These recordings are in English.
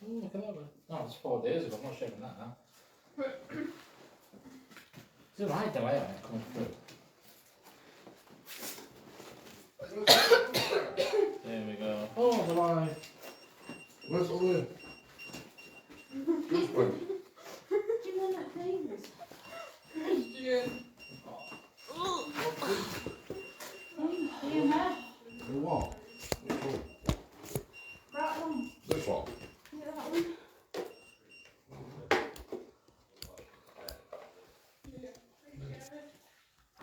Look at that one. No, it's 4 days ago. I'm not shaving that now. It's alright though, ain't it? Coming through. There we go. Oh, the line. Where's all the... Good one. Do you want that favours? Christian. Yeah. The what? Which one? That one. This one? Yeah, that one.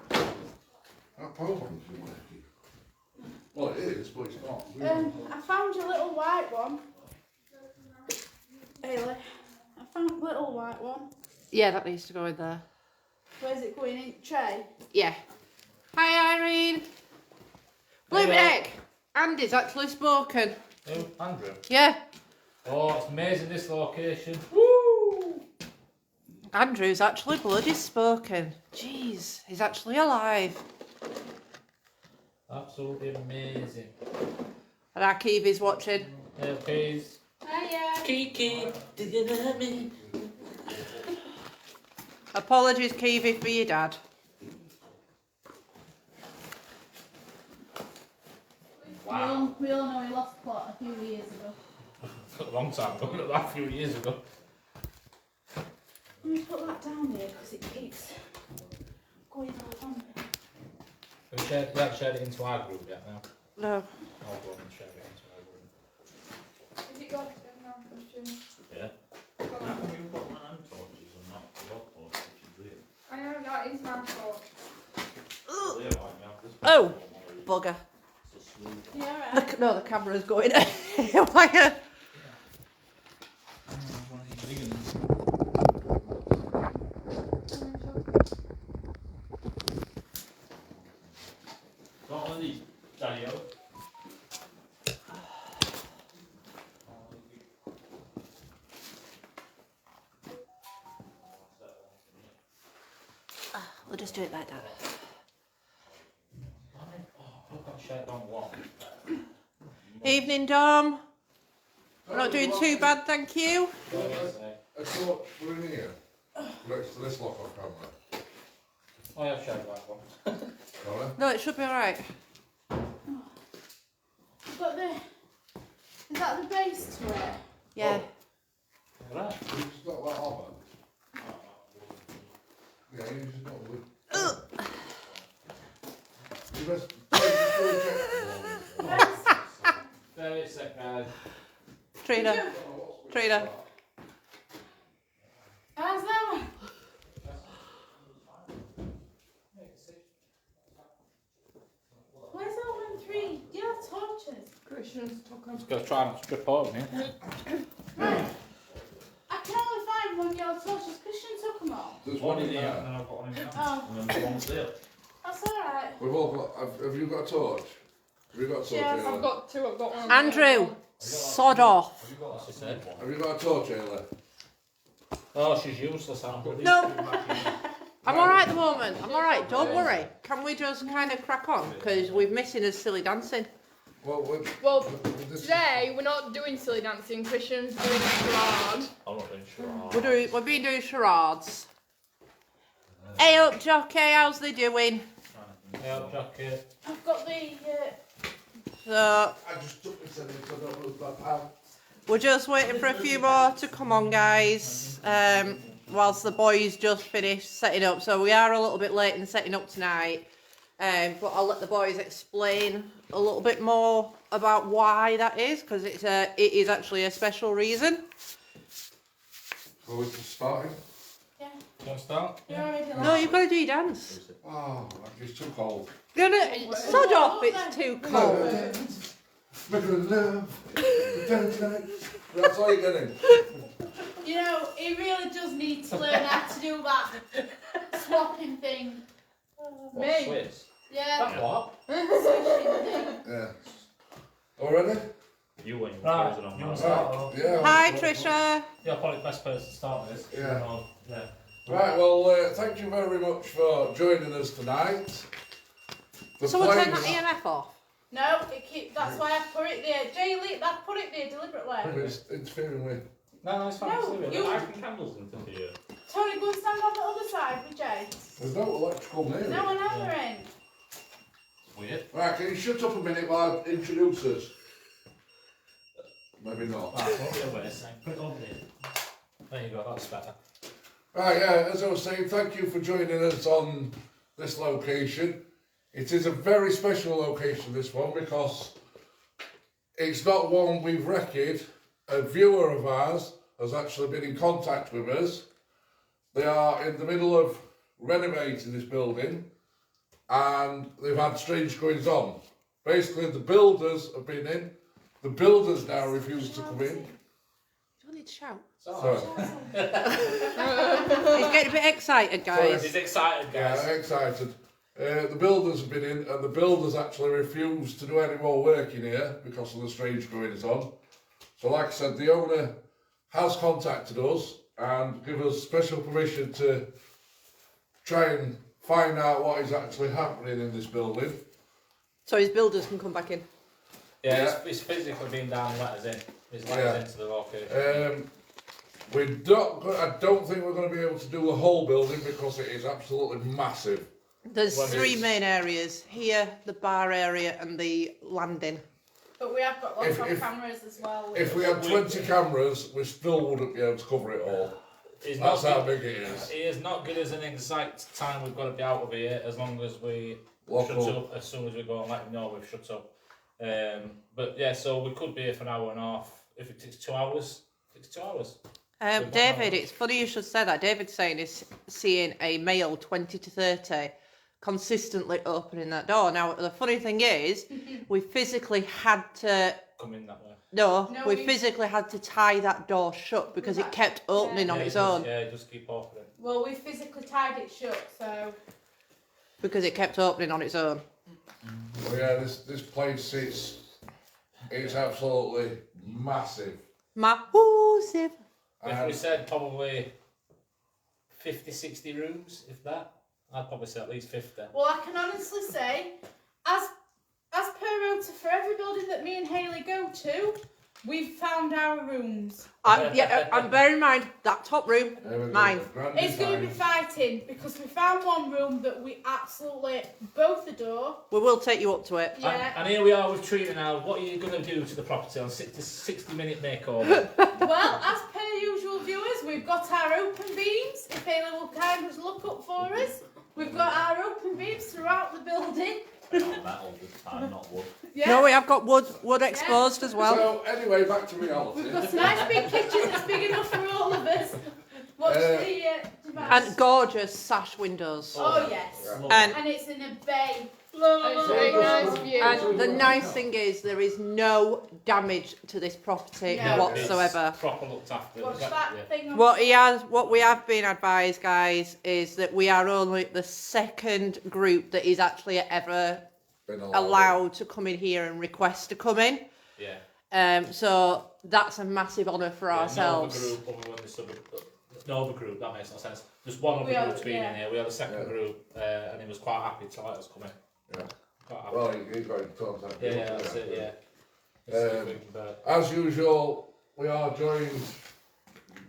That program's been working. Well, it is, but it's not. I found your little white one. Hayley, I found a little white one. Yeah, that needs to go in there. Where's it going in? Tray? Yeah. Hi, Irene. Blooming heck. Andy's actually spoken. Who? Andrew? Yeah. Oh, it's amazing this location. Woo! Andrew's actually bloody spoken. Jeez, he's actually alive. Absolutely amazing. And our Kiwi's watching. Hey, please. Hiya. Kiki, do you love me? Apologies, Kiwi, for your dad. Wow. We all know he lost plot a few years ago. A long time ago, not that few years ago. Let me put that down here because it keeps going on. We haven't shared it into our group yet now. No. I'll go and share it into our group. Has it got now, Christian? Yeah. How come you've got hand torches and not your torch, which is weird? I know, that is my fault. Oh, bugger. Yeah, right. No, the camera's going haywire. Got one of these, Daddy-o. We'll just do it like that. I've got shed on one. Evening, Dom. We're not doing too bad, thank you. A torch, we're in here. Next to this lock off camera. Oh, yeah, I've shared that one. Sorry? No, it should be alright. Got the. Is that the base to it? Yeah. Right. You just got that over. Yeah, you just got the... You best... Very sick, guys. Trina. Trina. How's that one? Where's that one three? Do you have torches? Christian's talking. Just gotta try not to trip over me. Right. I can only find one yellow torches. Christian took them all. There's one in there. and I've got one in there. Oh, And then the one's there. that's alright. We've all got... Have you got a torch? Have you got a torch? Yes, Ayla? I've got two, I've got one. Andrew, sod off. Have you got that? She said. Have you got a torch, Ayla? Oh, she's useless, Andrew. No. I'm alright at the moment. I'm alright, don't worry. Can we just kind of crack on? Because we're missing a silly dancing. Well, Well, this... today we're not doing silly dancing. Christian's doing a charade. I'm not doing sure. We've been doing charades. Hey up, Jockey, how's they doing? Hey up, Jackie. I've got the. So, I just took this in so I don't lose my pants. we're just waiting for a few more to come on, guys. Whilst the boys just finished setting up. So we are a little bit late in setting up tonight. But I'll let the boys explain a little bit more about why that is, because it is actually a special reason. So we're just starting? Yeah. You want to start? You're already No, you've got to do your dance. Oh, it's too cold. You're gonna sod off. It's too cold. Making love. That's all you're getting. You know, he really does need to learn how to do that swapping thing. What, Me? Swiss? Yeah, That what? swishing thing. Yeah. All ready? You win. Right, You you want want to to start? start? Yeah. Hi, Trisha. You're probably the best person to start with this. Yeah. Yeah. Right, well, thank you very much for joining us tonight. The Someone turn that planes- EMF off. No, that's why I put it there. Jay Lee, I put it there deliberately. It's interfering with. No, it's fine. No, it's leave it. you- How can candles interfere? Tony, go and stand on the other side with Jay. There's no electrical near No, it. on our end. It's weird. Right, can you shut up a minute while I introduce us? Maybe not. Right, what's the way? Put it over there. There you go, that's better. Right, yeah, as I was saying, thank you for joining us on this location. It is a very special location, this one, because it's not one we've wrecked. A viewer of ours has actually been in contact with us. They are in the middle of renovating this building and they've had strange goings on. Basically, the builders have been in. The builders now refuse to come in. You don't need to shout. So, He's getting a bit excited, guys. He's excited, guys. yeah, excited. The builders have been in, and the builders actually refuse to do any more work in here because of the strange goings on. So, like I said, the owner has contacted us and given us special permission to try and find out what is actually happening in this building. So his builders can come back in. Yeah, He's physically been down and let us in. He's let us into the location. I don't think we're going to be able to do the whole building because it is absolutely massive. There's Well, three it's- main areas here, the bar area and the landing. But we have got lots If- of if- cameras as well. If we had 20 cameras, we still wouldn't be able to cover it all. He's That's not how good- big it is. He is not good as an exact time we've got to be out of here as long as we Lock shut up. up as soon as we go and let him know we've shut up. But yeah, so we could be here for an hour and a half. If it takes 2 hours, it takes 2 hours. David, it's funny you should say that. David's saying he's seeing a male 20 to 30 consistently opening that door. Now, the funny thing is, we physically had to... Come in that way. No, we we- physically had to tie that door shut because it kept opening on Yeah, its it does- own. Yeah, just keep opening. Well, we physically tied it shut, so Because it kept opening on its own. Well, yeah, this place it's absolutely massive. Massive. If And we said probably 50, 60 rooms, if that, I'd probably say at least 50. well, I can honestly say, as per rota for every building that me and Hayley go to, we've found our rooms. And bear in mind, that top room, there we go, mine. grand It's going to be design. fighting because we found one room that we absolutely both adore. we will take you up to it. Yeah. And here we are with Trina now. What are you going to do to the property on 60-minute makeover? Well, as per usual, viewers, we've got our open beams. If Hayley will kind of look up for us, we've got our open beams throughout the building. They're not metal this time, not wood. Yeah. No, we have got wood exposed as well. So anyway, back to reality. We've got a nice big kitchen that's big enough for all of us. Watch the device. And gorgeous sash windows. Oh yes. And And it's in a bay. It's a very nice view. And the nice thing is there is no damage to this property No. whatsoever. It's proper looked after. Watch Is that- that yeah. thing on What we have been advised, guys, is that we are only the second group that is actually ever Been allowed to come in here and request to come in. Yeah. So that's a massive honour for ourselves. No other group, other than the no other group, that makes no sense. Just one other We are- group's been yeah. in here. We had a second Yeah. group, and he was quite happy to let us come in. Yeah. Quite happy. Well, you got in contact. yeah, that's it, yeah. Um, See if we can, As usual, we are joined,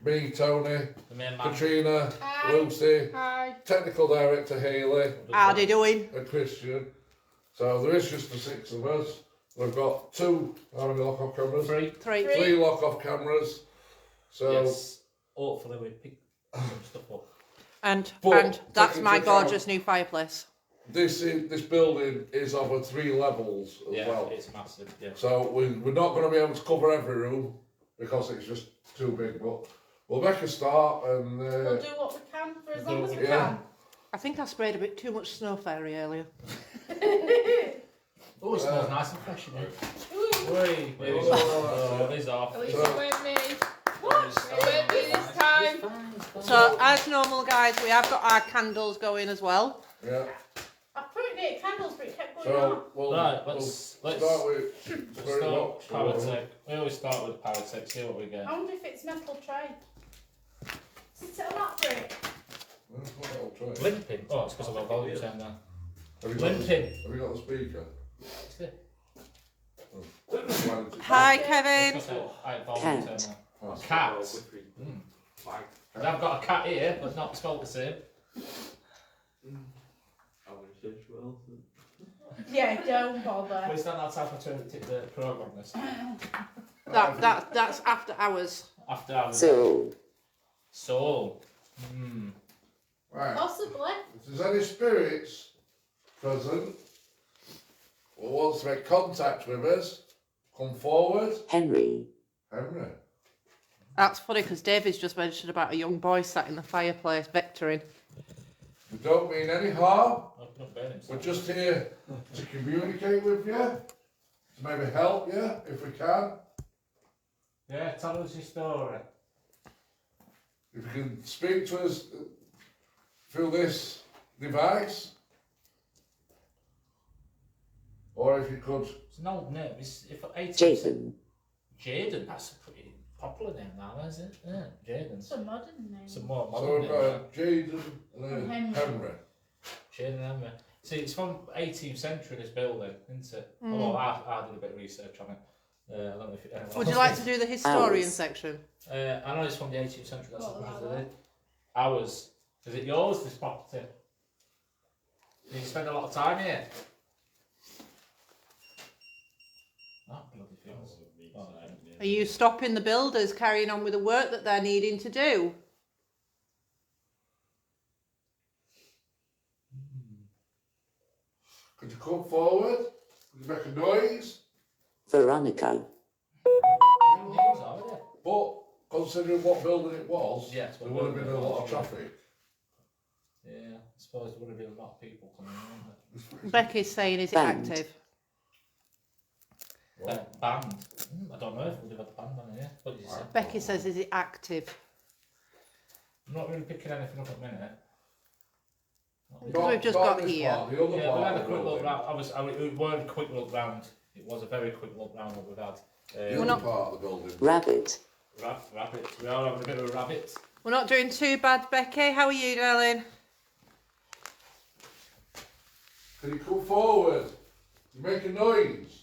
me, Tony, the main man. Katrina, Hi. Lucy, Hi. technical director Hayley, How they doing? and Christian. So there is just the 6 of us. We've got 2, how many lock-off cameras? Three. Three. 3 lock-off cameras. So Yes. Hopefully we pick some stuff up. And But that's take my into account- gorgeous new fireplace. this building is over 3 levels as Yeah, well. it's massive. Yeah. So we're not going to be able to cover every room because it's just too big. But we'll make a start and We'll do what we can for as long as we Yeah. I think I sprayed a bit too much snow fairy earlier. Oh, it smells nice and fresh in here. can. Ooh. Wait, oh, these off. At least So- it weren't me. What? It weren't me this time. So as normal, guys, we have got our candles going as well. yeah. I put it near candles, but it kept going So on. we'll, Right, we'll let's start with very start box. Powertech. We always start with Powertech, see what we get. I wonder if it's metal tray. Sit it on that brick. Well, I'll try. Limping? Oh, it's because of our volume down there. Have you got the, Limping. have you got the speaker? Is it? Why don't you- Hi, Kevin. Cat. Cats. And I've got a cat here, but not spelled the same. Yeah, don't bother. It's not that type of turn to the programme this. That's after hours. After hours. So. Right. Possibly. If there's any spirits present or wants to make contact with us, come forward. Henry. Henry. That's funny because David's just mentioned about a young boy sat in the fireplace vectoring. We don't mean any harm. Not burning. We're just here to communicate with you, to maybe help you if we can. Yeah, tell us your story. If you can speak to us through this device, or if you could. It's an old name. It's if 18. Jason. Jaden. That's a pretty popular name now, isn't it? Yeah, Jaden. It's a modern name. Some more So modern we've name. got a Jaden and a Henry. Henry. Jaden Henry. See, it's from 18th century. This building, isn't it? Well, I did a bit of research on it. I don't know if anyone Would you else like did. to do the historian Hours. section? I know it's from the 18th century. That's What what about it is. Ours. Is it yours? This property? Did you spend a lot of time here? Oh, bloody things. Oh, Are you stopping the builders carrying on with the work that they're needing to do? Could you come forward? Could you make a noise? Veronica. Names are there? But considering what building it was, Yes, there would have been a lot of traffic. Yeah, I suppose there would have been a lot of people coming in, wouldn't Becky's saying, is it Band. active? there? Band. I don't know if we'll have a band on here. What did you say? Becky says, is it active? I'm not really picking anything up at the minute. Because we've just got this here. part, the other Yeah, we part had a of the quick look building. round. It weren't a quick look round. It was a very quick look round what we've had. The We're other not- part of the building. Rabbit. Rabbit. We are having a bit of a rabbit. We're not doing too bad, Becky. How are you, darling? Can you come forward? You make a noise.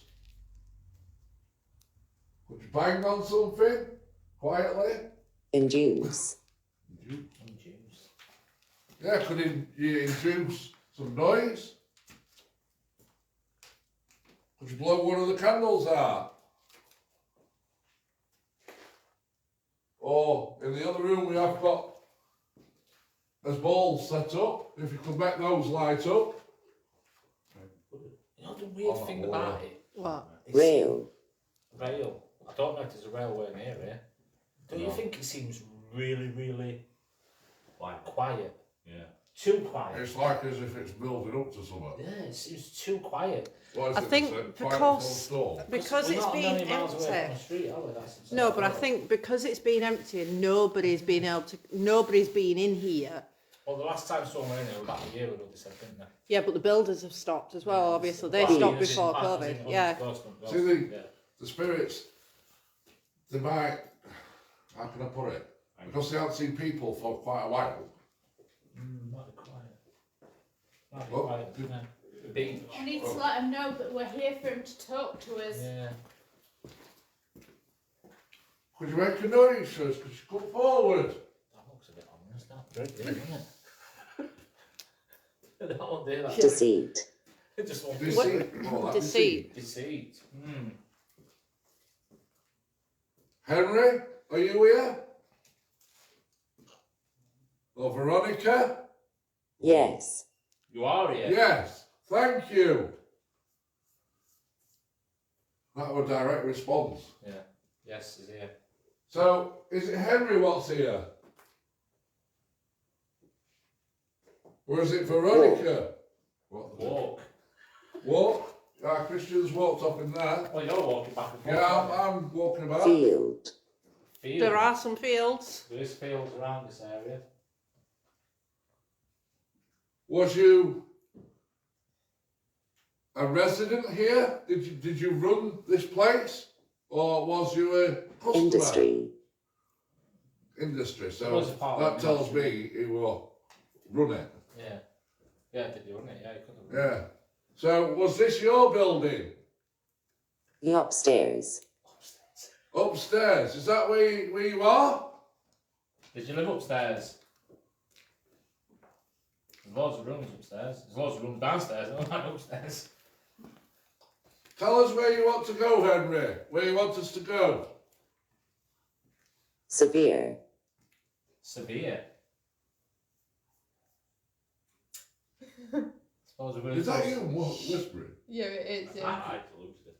Could you bang on something quietly? Induce. And James. Yeah, could you induce some noise? Could you blow one of the candles out? Or in the other room we have got there's balls set up. If you could make those light up. You know the weird Oh, thing wow. about it? What? It's Rail. rail. I don't know if there's a railway near here. Don't you No. think it seems really, really Like, quiet? yeah. Too quiet. It's like as if it's building up to something. Yeah, it seems too quiet. What is I it, think it's a quiet because- closed store? Because We're it's not been many miles away from empty. the street, are we? That's No, but I think because it's been empty and nobody's been in here. Well, the last time someone went in there was about a year ago, they said, didn't they? Yeah, but the builders have stopped as well, obviously. They Well, stopped as in- before as in COVID. Yeah. ghost- See, the- yeah. The spirits, they might, how can I put it? Because they haven't seen people for quite a while. Might be quiet. Might be What? quiet. Yeah. The beach. I need to let him know that we're here for him to talk to us. Yeah. Could you make a noise for us? Could you come forward? That looks a bit ominous. That very good, isn't it? They don't do that. Deceit. They just want Deceit. Oh, that Deceit. deceit. Henry, are you here? Or Veronica? Yes. You are here. Yes, thank you. That was a direct response. Yeah. Yes, he's here. So, is it Henry what's here? Or is it Veronica? What? Walk. Walk? Our Christians walked up in there. Well, you're walking back and forth. Yeah, aren't I'm walking about. Field. you? Field. There are some fields. There is fields around this area. Was you a resident here? Did you run this place? Or was you a customer? Industry. Industry, It so was a part that of tells industry. me it will run it. Yeah. Yeah, did you, wasn't it? Yeah, you could have. Yeah. So, was this your building? The upstairs. Upstairs. Is that where you are? Did you live upstairs? There's loads of rooms upstairs. There's loads of rooms downstairs. I don't like upstairs. Tell us where you want to go, Henry. Where you want us to go. Severe. Severe. Suppose we're Is that you whispering? Yeah, it is. I Yeah. like to lose it.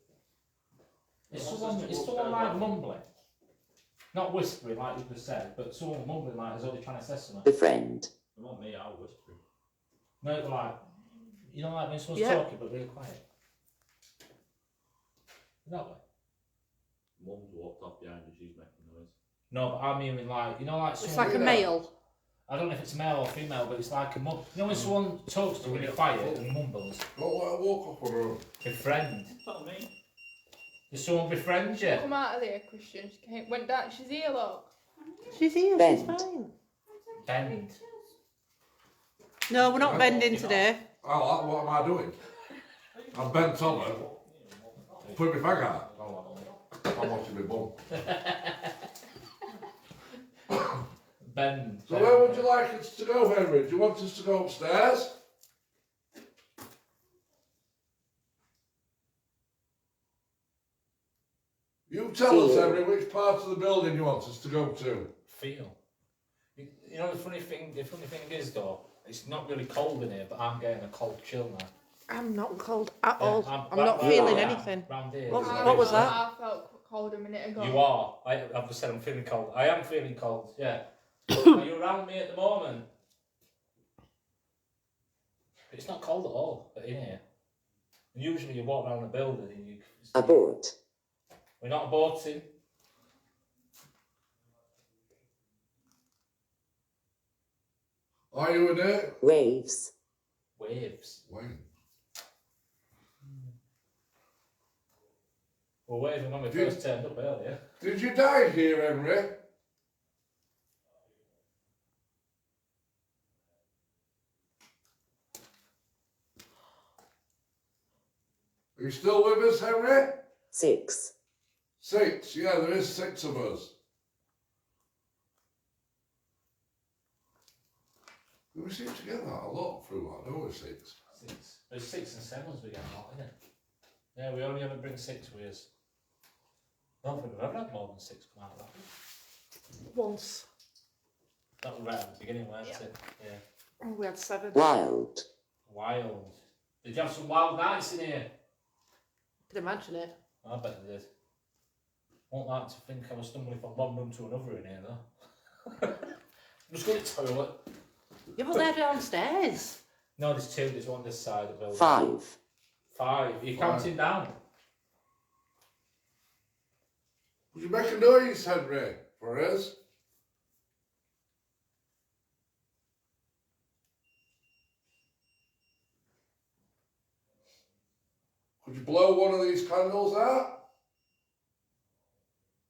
Is someone like mumbling? Not whispering like you just said, but someone mumbling like as though they're trying to say something. Befriend. Not me, I'll whisper. No, like, you know, like when someone's Yeah. talking but really quiet. That way. Mum's walked off behind and she's making noise. No, but I mean, like, you know, like It's someone. like a male. I don't know if it's male or female, but it's like a mum. You know when someone talks to you really quiet and mumbles? Don't let her walk up on her. Befriend. Not me. Does someone befriend you? Come out of there, Christian. She came, went down. She's here, look. She's here, Bend. she's fine. Bend. No, we're not bending today. Oh, what am I doing? I'm bent on her. Put my fag out. I'm watching my bum. Bend. So where would you like us to go, Henry? Do you want us to go upstairs? You tell us, Henry, which part of the building you want us to go to. Feel. You know the funny thing is though, it's not really cold in here, but I'm getting a cold chill now. I'm not cold at Yeah, all. I'm not round feeling here, anything. Round here. What- there's what was no- that? I felt cold a minute ago. You are. I've just said I'm feeling cold. I am feeling cold, yeah. Are you around me at the moment? It's not cold at all in here. Usually you walk around the building and you... Abort. We're not aborting. Are you in it? Waves. Waves. Wayne. We're waving when we Did- first turned up earlier. Did you die here, Henry? Are you still with us, Henry? 6. 6. Yeah, there is 6 of us. We seem to get that a lot through that, don't we, 6? 6. There's 6 and 7s we get a lot, isn't it? Yeah, we only ever bring 6 with us. I don't think we've ever had more than 6 come out of that. Once. That was right at the beginning, weren't Yeah. it? Yeah. Oh, we had 7. Wild. Wild. Did you have some wild nights in here? Could imagine it. I bet you did. Won't like to think I was stumbling from one room to another in here though. I'm just going to the toilet. Yeah, but they're downstairs. No, there's 2. There's one this side of the building. 5. 5. Are you counting down? Would you make a noise, Henry, for us? Could you blow one of these candles out?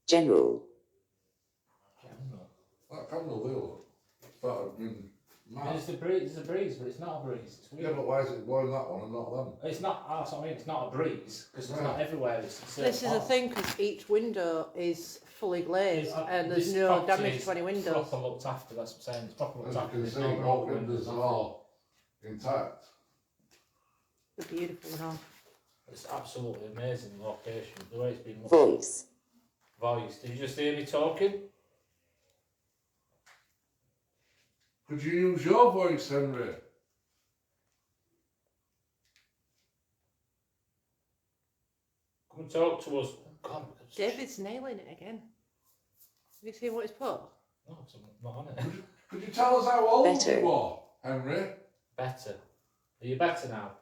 General. That candle there, look. Started being mad. There's a breeze, but it's not a breeze. It's Yeah, weird. but why is it blowing that one and not them? It's not, that's what I mean, it's not a breeze, because it's Right. not everywhere. It's This is the thing, because each window is fully glazed and there's This no property damage is to any windows. proper looked after, that's what I'm saying. It's proper looked As you after. can There's see, no all broken windows are all intact. They're beautiful and all. It's absolutely amazing location. The way it's been looked Voice. Voice. Did you just hear me talking? Could you use your voice, Henry? Come and talk to us. God, David's nailing it again. Have you seen what he's put? no, I'm not on it. Could you tell us how old Better. you are, Henry? Better. Are you better now?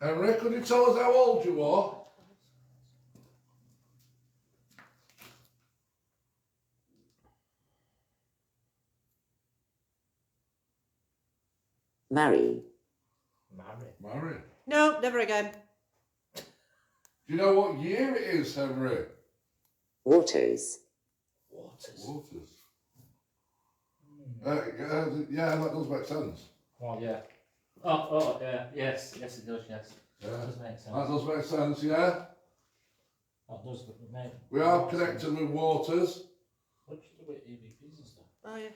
Henry, could you tell us how old you are? Marry. Married. Married. No, never again. Do you know what year it is, Henry? Waters. Waters. Waters. Yeah, that does make sense. Oh, yeah. Oh, yeah. Yes, it does, yes. Yeah. That does make sense. That does make sense, yeah. That does make We are connected with waters. What do you do with EVPs and stuff? Oh yeah.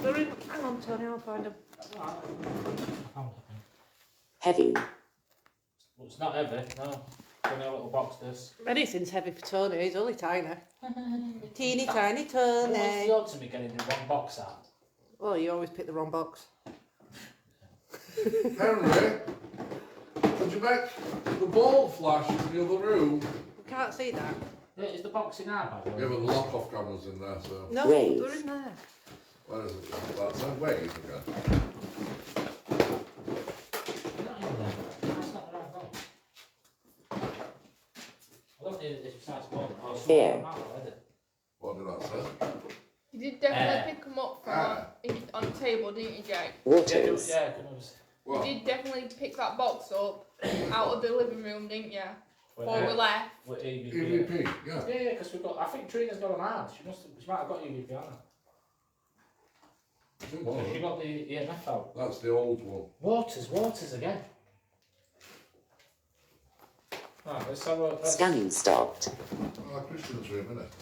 They're in. Hang on, Tony. I'll find them. I found it. heavy, Well, it's not heavy, no. It's only a little box, this. Anything's heavy for Tony. He's only tiny. Teeny tiny What's Tony. the odds of me getting in one box out? Well, you always pick the wrong box. Henry, could you make the ball flash in the other room? We can't see that. Yeah, is the box in our bag? We have a lock off cameras in there, so. No, Wave. they're in there. Where is it? That's a wave again. Not in there. That's not the right box. I don't need this precise ball. Oh, Yeah. I'm out already. What did that say? You did definitely pick them up from on the table, didn't you, Jake? waters, Yeah, because What? You did definitely pick that box up out of the living room, didn't you? Before we we're left. EVP. EVP, yeah. Yeah, because we've got. I think Trina's got them hard. She might have got EVP on her. Come on. She got the EMF out. That's the old one. Waters again. Right, let's have a. scanning stopped, Ah, Christian's room, isn't it?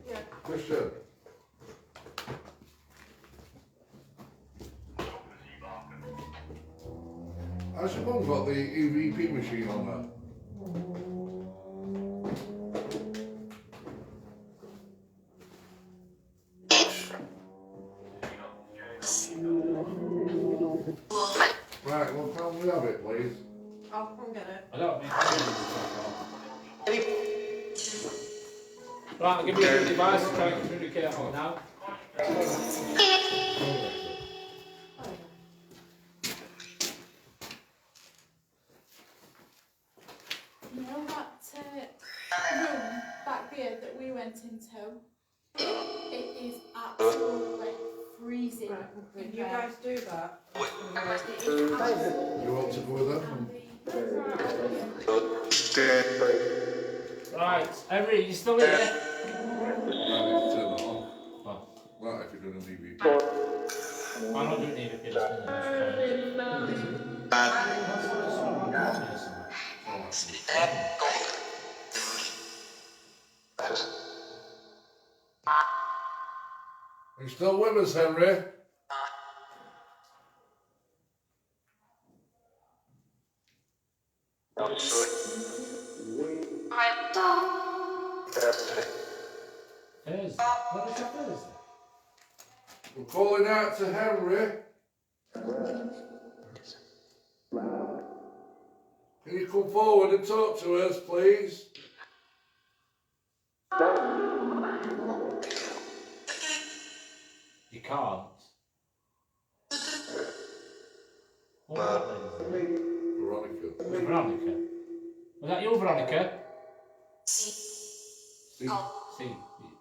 Yeah. Christian. Has your mum got the EVP machine on there? Right, well, can we have it, please? I'll come get it. I don't need Right, I'll give you a device to try and communicate on now. You know that room back there that we went into? It is absolutely freezing. in You there. guys do that. It is absolutely You want to go with them? Right, Henry, you still here? Right, turn that on. Oh, Right, if you're doing a EVP. I'm not doing it if you're listening. Are you still with us, Henry? Thursday? What is that Thursday? We're calling out to Henry. Can you come forward and talk to us, please? You can't. What was that lady? Veronica. Veronica. Was that you, Veronica? Seek, See.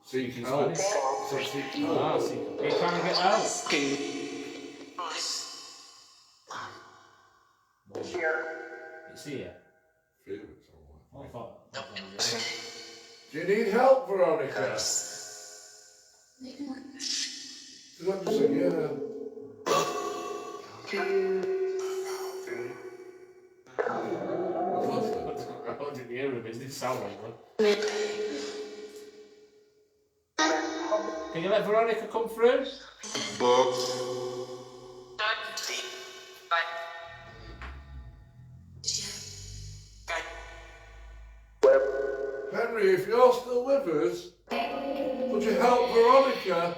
seek She's help. Spanish. So seek help. Ah, see. Are you trying to get out? It's here. Feel it somewhere. Oh, I thought that was it. Do you need help, Veronica? Did I just say yeah? What's that? I didn't hear him, it didn't sound like one. Can you let Veronica come through? Henry, if you're still with us, would you help Veronica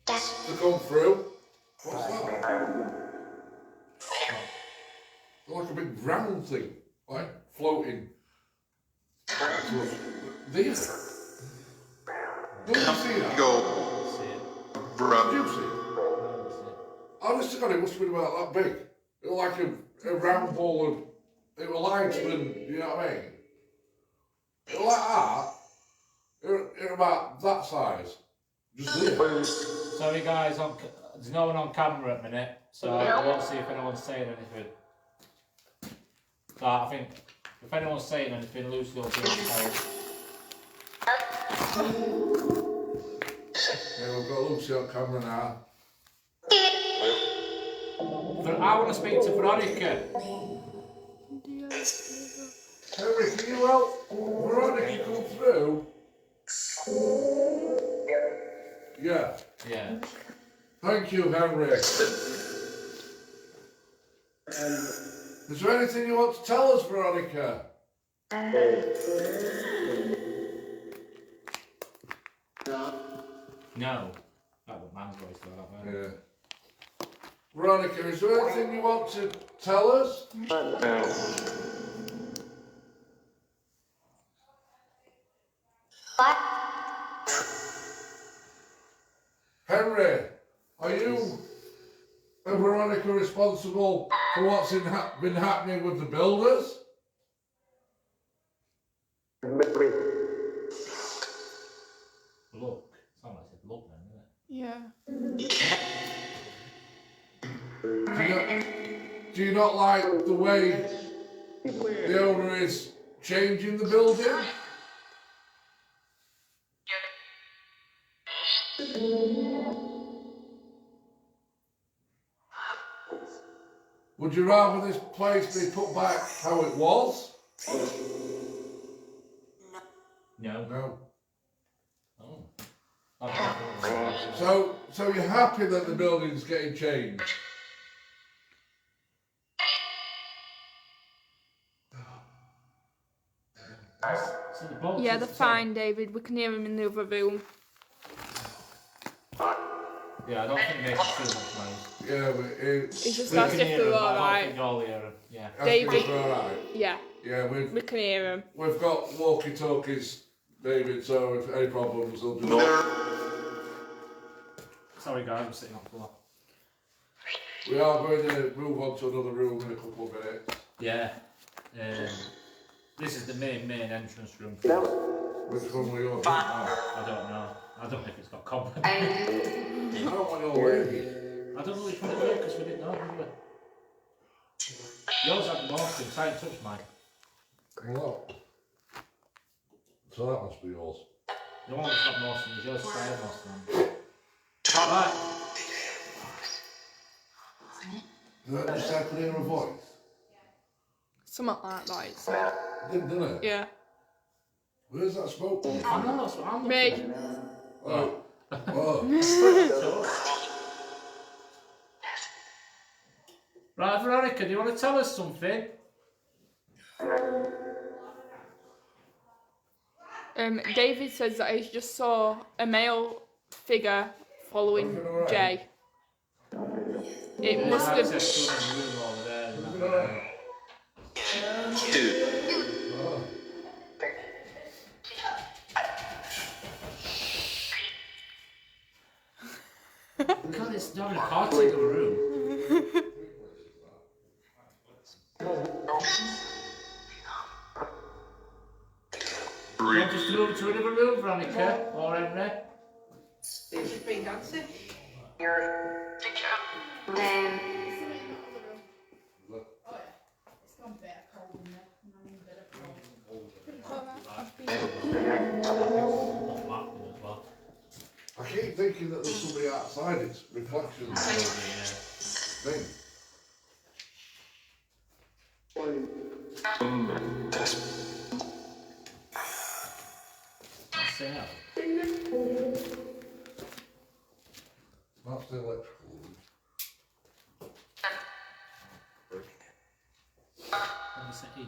to come through? What's that? Like a big round thing, like floating. These. Don't you see that? See it. Did you see it? No, see it. Honest to God, it must have been about that big. It was like a round ball of. It was linesman, you know what I mean? It was like that. It was about that size. Just there. Sorry guys, there's no one on camera at the minute, so I won't see if anyone's saying anything. So I think if anyone's saying anything, Lucy will be able to help. Yeah, we've got Lucy on camera now. I want to speak to Veronica. Henry, can you help Veronica come through? Yeah. Yeah. Thank you, Henry. Is there anything you want to tell us, Veronica? No. That was man's voice though, that man. Yeah. Veronica, is there anything you want to tell us? Henry, are you and Veronica responsible for what's been happening with the builders? Look. Sound like I said look then, didn't it? Yeah. Do you not like the way the owner is changing the building? Would you rather this place be put back how it was? No. No. Oh. So you're happy that the building's getting changed? So the bolts Yeah, is they're the same. fine, David. We can hear him in the other room. Yeah, I don't think they can too much noise. Yeah, but It's just We as can if hear they're them, but I don't alright. think you'll hear them. Yeah. David. alright. Yeah, Yeah, we can hear him. we've got walkie-talkies, David. So if any problems, they'll just. Sorry guys, I'm sitting on the floor. We are going to move on to another room in a couple of minutes. Yeah. This is the main entrance room. Which one we on? Oh, I don't know. I don't know if it's got company. I don't want your lady. I don't know which one it was because we didn't know, did we? Yours had most things. I didn't touch mine. Well, so that must be yours. The one that's got most things, yours I had most of them. Right. Did that just I could hear a voice? Something like that, it said. Didn't it? Yeah. Where's that smoke coming from? I know that's what I'm Me. looking Oh. Oh. Right, Veronica, do you want to tell us something? David says that he just saw a male figure following Everything alright? Jay. It must have. Access to another room over there. Remember? Oh. God, it's not a party in the room. You want us to move to another room, Veronica? Or Henry? She's been dancing. I keep thinking that there's somebody outside. It's reflections thing. Say out. That's the electrical room. Let me sit here.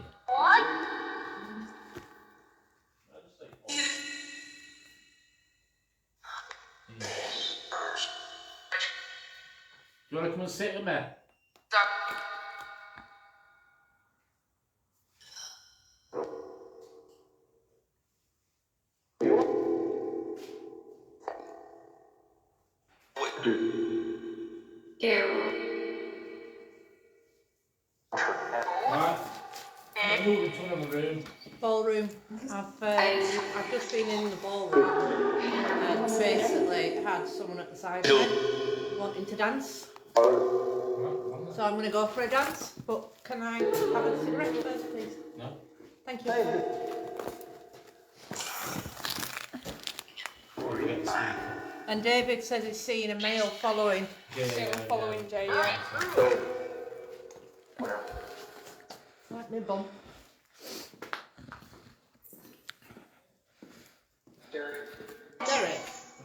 Yeah. Do you want to come and sit with me? Right. Let's move into another room. Ballroom. I've just been in the ballroom and basically had someone at the side of me wanting to dance. So I'm going to go for a dance, but can I have a cigarette first, please? No? Thank you. this week. And David says he's seen a male following. They were following Jay. Yeah. Like me bum. Derek,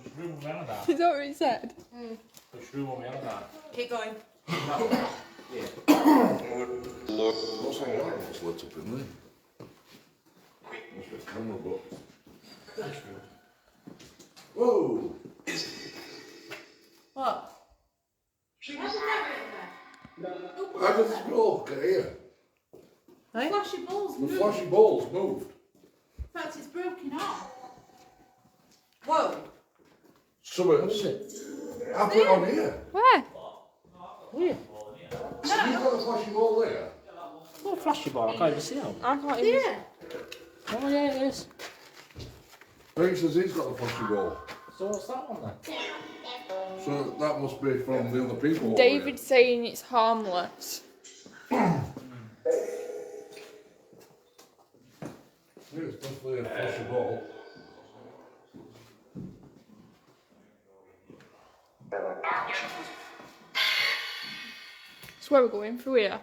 Which room are we on about? Is that what he said? Which room are we on about? keep going. What's that light that's lit up in there? Must be a camera box. Which room? Whoa! What? How did this go? Get here. Hey? Flashy balls The moved. flashy balls moved. In fact, it's broken off. Whoa. Something. I put it on here. Where? Where? You've got the flashy ball there. Oh, flashy ball. I can't even see how. I can't even. Yeah. Oh, yeah, it is. Frank says he's got the flashy ball. So what's that one then? So that must be from the other people. over David's saying it's harmless. here. Yeah, it's definitely a flashy ball. That's where we're going through here.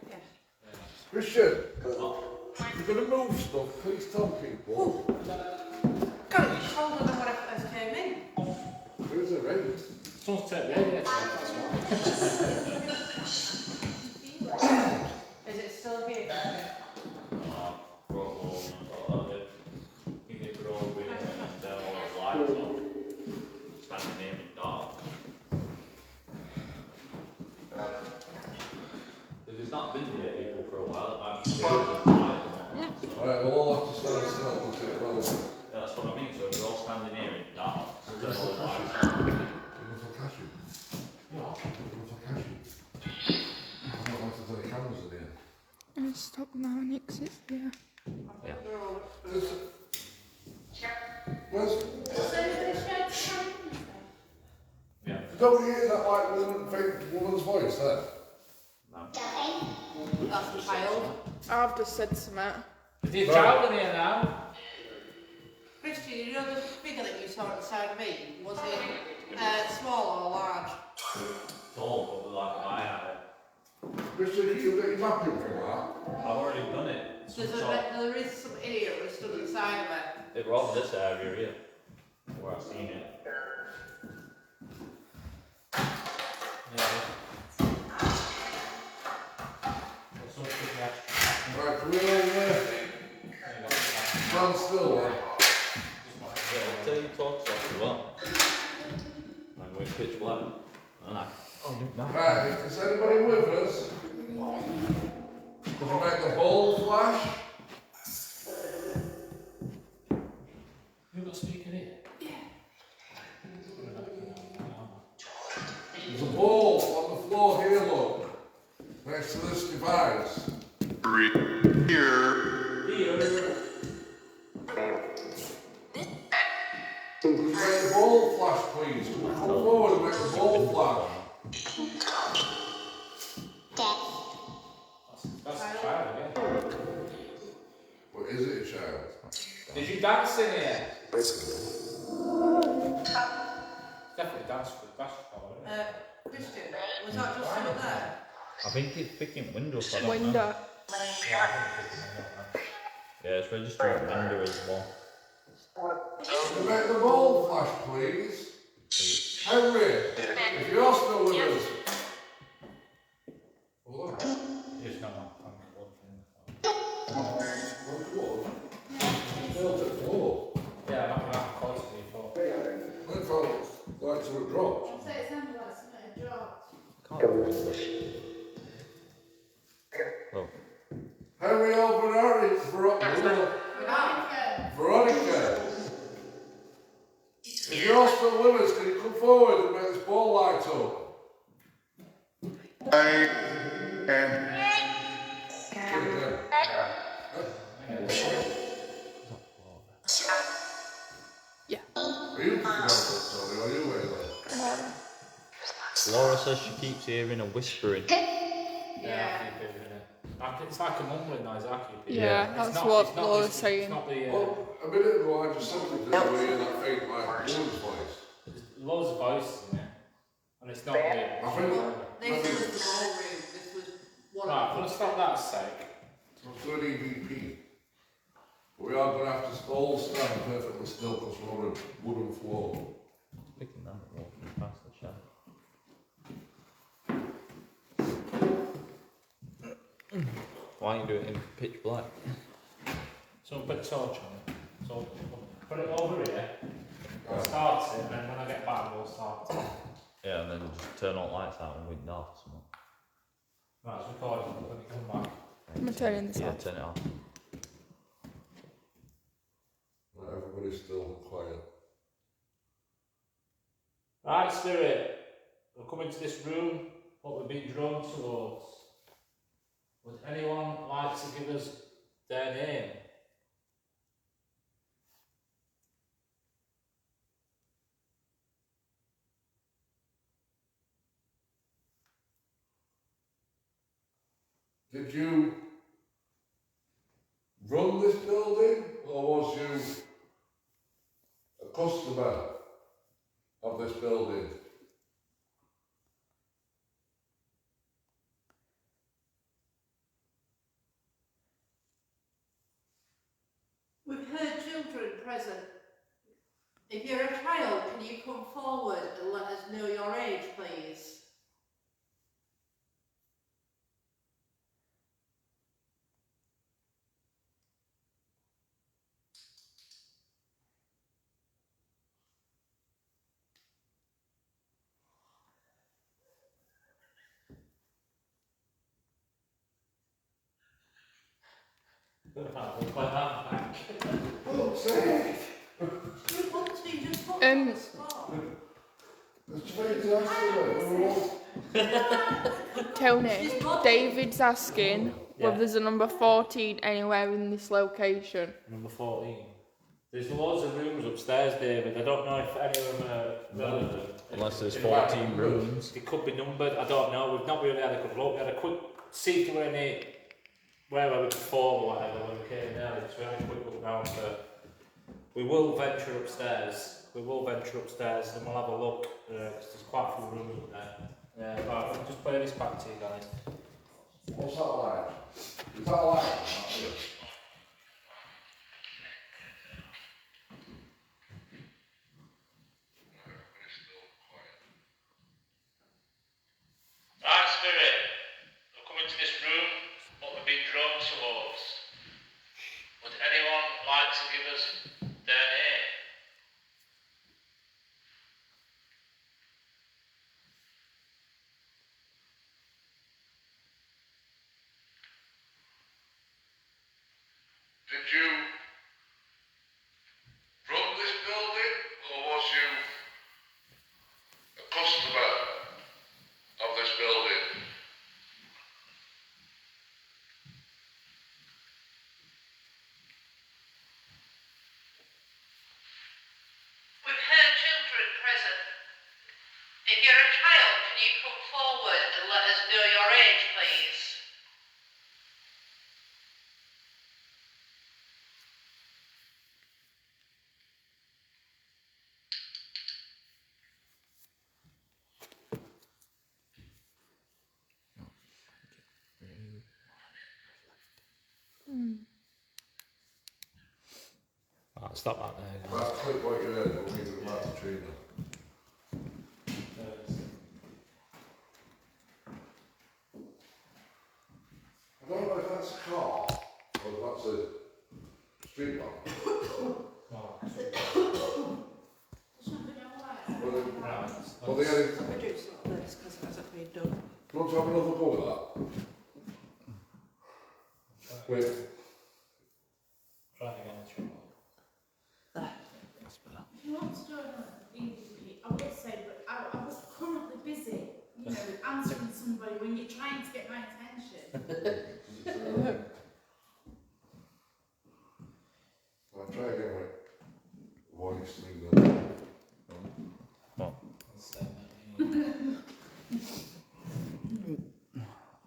Christian, you're going to move stuff, please tell people. God, it's colder than when I first came in. Where's the ring? Someone's taking the idea, that's why. Is it still here? It's not been here people for a while. Alright, we'll all have to stand still and look at it well. That's what I mean. So we're all standing here in the dark. So there's no light. Looking for cashew. Looking for cashew. I don't want to tell the cameras in here. I'll stop now, Nick, 'cause it's here. Where's... Where's... Yeah. Don't you hear that like fake woman's voice there? That's the child. I've just said something. Is there a child in here now? Christian, you know the figure that you saw at the side of me? Was it small or large? Tall, probably like my eye. Christian, can you get your mapping from that? I've already done it. There is some idiot who stood at the side of it. It was this area here, where I've seen it. Right, can we all stand still then? Yeah, I'll tell you talks like as well. I'm going pitch black. And I Right, is anybody with us? Can we make the ball flash? Who got a speaker here? There's a ball on the floor here, look. Next to this device. Can we make the ball flash, please? Can we come forward and make the ball flash? That's a child, yeah. What is it, a child? Did you dance in here? Definitely dance for the basketball, isn't it? Christian, was that just something there? I think it's picking windows. I don't know. Window. Yeah, it's registering window as well. Can we make the ball flash, please? Henry, if you're still with us. Hold on. It's not on. Yeah, I'm not going to have close to before. I felt like something dropped. I'll say it sounded like something had dropped. Oh. Henry Alvarez, Veronica. If you're still with us, can you come forward and make this ball light up? Yeah. Are you picking up this, Tony? Are you waiting? Laura says she keeps hearing a whispering. Yeah, I keep hearing it. It's like a mumbling noise, I keep hearing. Yeah, It's that's not- what it's not Laura's this- saying. It's not the. Well, a minute ago I just said to you, where you that fake like woman's voice. loads of voices in there. And it's not really. I think This was the ballroom. This was one Right, of let's stop that a sec. let's do an EVP. We are going to have to all stand perfectly still because we're on a wooden floor. Picking that and walking past the shed. Why don't you do it in pitch black? So put a torch on it. So put it over here. I'll start it, and then when I get back, we'll start it. Yeah, and then just turn all the lights out and wind off. Something. Right, it's recording. Let me come back. I'm turning this Yeah, off. turn it off. Right, everybody's still quiet. Right, Spirit. We'll come into this room. What we've been drawn towards. Would anyone like to give us their name? Did you run this building or was you a customer of this building? We've heard children present. If you're a child, can you come forward and let us know your age, please? Right, we'll play that back. Fuck's sake! We want to just put Um, on the spot. It's trying to answer it. We're all- Tony, David's asking Yeah. whether there's a number 14 anywhere in this location. Number 14. There's loads of rooms upstairs, David. I don't know if any of them are relevant. Unless there's In fact, 14 rooms. It could be numbered, I don't know. We've not really had a good look. We had a quick see if there were any where we could fall or whatever when we came down. So we had a quick look round. We will venture upstairs. We will venture upstairs and we'll have a look because there's quite a few rooms up there. Yeah, right, I'll just play this back to you guys. What's that like? Is that like? Right, Spirit. We'll come into this room, what we've been drawn towards. Would anyone like to give us their name? Did you run this building or was you a customer of this building? We've heard children present. If you're a child, can you come forward and let us know your age, please? Right, stop that there, guys. That's quick what you heard, we'll leave it back to Trina. I don't know if that's a car or if that's a street lamp. Well, the only, Let me do some of this because it hasn't been done. do you want to have another go at that? Wait, Try it again. If you want to do another EVP, I would say, but I was currently busy, you know, answering somebody when you're trying to get my attention. I'll try again with voice thing then.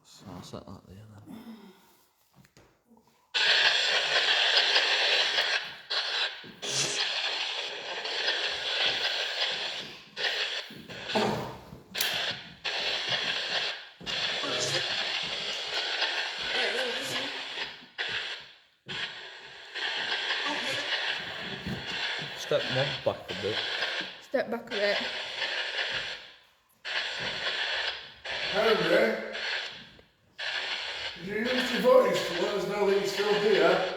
So I'll set that there then. step one back a bit. Step back a bit. Henry, did you use your voice to let us know that you're still here?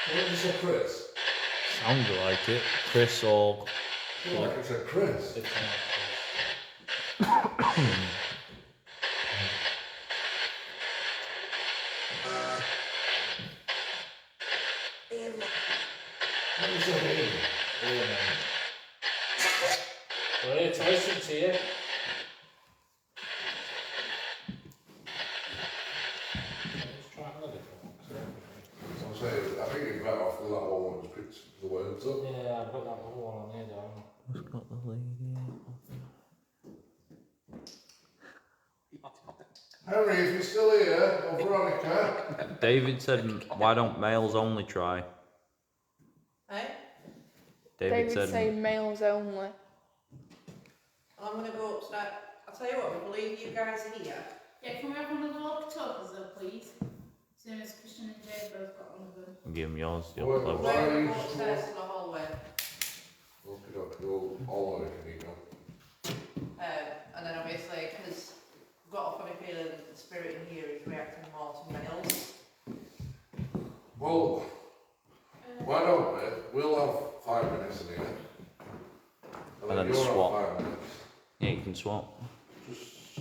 What did you say, Chris? Sounded like it. Chris or I feel like it said Chris. What did you say, Amy? We're here to listen to you. I'm saying, I think you're better off with that one when it's picked the words up. Yeah, I've got that other one on here, don't who's got the lady? Henry, if you're still here, or Veronica, David said, "Why don't males only try?" Eh? David saying males only. I'm gonna go upstairs. I'll tell you what, we believe you guys are here. Yeah, can we have one of the walkie-talkies though, please? Soon as Christian and Jay both got one of them. Give him yours. Well, You're close. Why We're are gonna you go just upstairs to the hallway. okay, all over can you go? And then obviously, because we've got a funny feeling that the spirit in here is reacting more to males. Well, why don't we? We'll have 5 minutes in here. And then you'll have swap. 5 minutes. Yeah, you can swap. Just.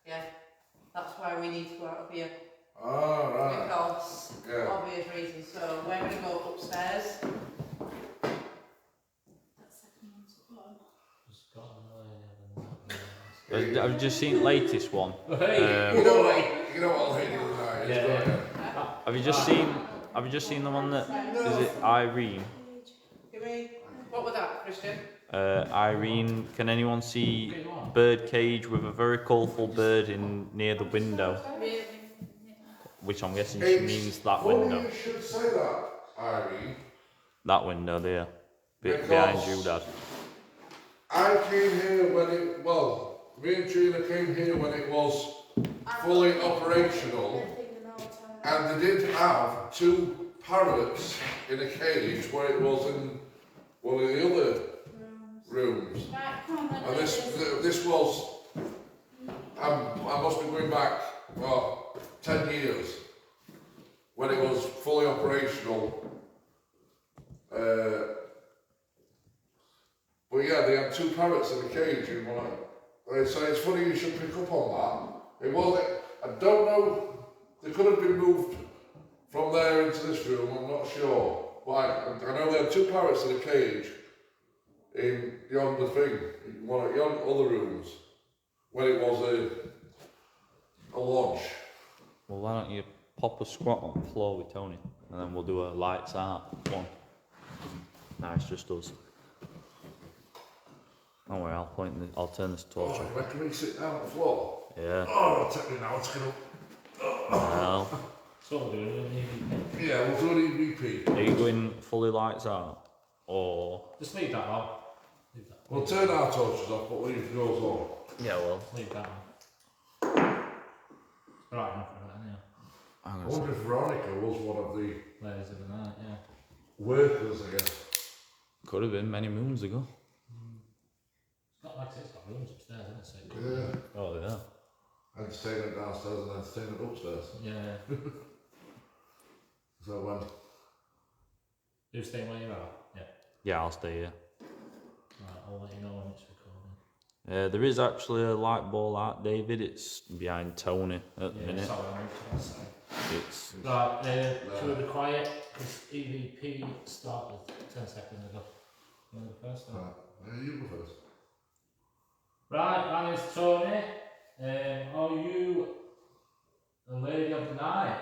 Yeah. That's why we need to go out of here. Ah, right. Because Yeah. obvious reasons. So we're gonna go upstairs. That second one's gone. I've just seen the latest one. You know what lady tonight is, Yeah, don't you? Have you just seen the one that is it Irene? Give me. What was that, Christian? Irene, can anyone see bird cage with a very colourful bird in near the window? Really? Which I'm guessing she means that window. You should say that, Irene. That window there. Because- Behind you, Dad. I came here when it, well, me and Trina came here when it was fully operational, and they did have 2 parrots in a cage where it was in one of the other rooms. Right, come on then. And this was, I must be going back, 10 years, when it was fully operational. But yeah, they had 2 parrots in a cage in one. So it's funny you should pick up on that. It wasn't, I don't know, they could have been moved from there into this room, I'm not sure. But I know there are 2 parrots in a cage in yonder thing, in one of yonder other rooms, when it was a lodge. Well, why don't you pop a squat on the floor with Tony, and then we'll do a lights out one. Nah, it's just us. Don't worry, I'll turn this torch on. Where can we sit down on the floor? Yeah. Oh, take me now, it's gonna. Well, So we're doing it. Yeah, we'll do an EVP. are you going fully lights out, or? Just leave that on. Leave that. We'll turn our torches off, but leave yours on. Yeah, well. Leave that on. Right enough for that, yeah. I'm I gonna wonder if Veronica was one of the Ladies of the night, yeah. workers, I guess. Could have been many moons ago. It's not like it's got rooms upstairs, isn't it? Yeah. Oh yeah. Entertainment downstairs and entertainment upstairs. Yeah. So when You staying where you are? Yeah. Yeah, I'll stay here. Right, I'll let you know when it's recording. There is actually a light ball out, David. It's behind Tony at the Yeah, minute. sorry, I moved to that side. It's Right, should we be quiet? This EVP started 10 seconds ago. You want to go first? Or? you go first. Right, my name's Tony. Are you the lady of the night?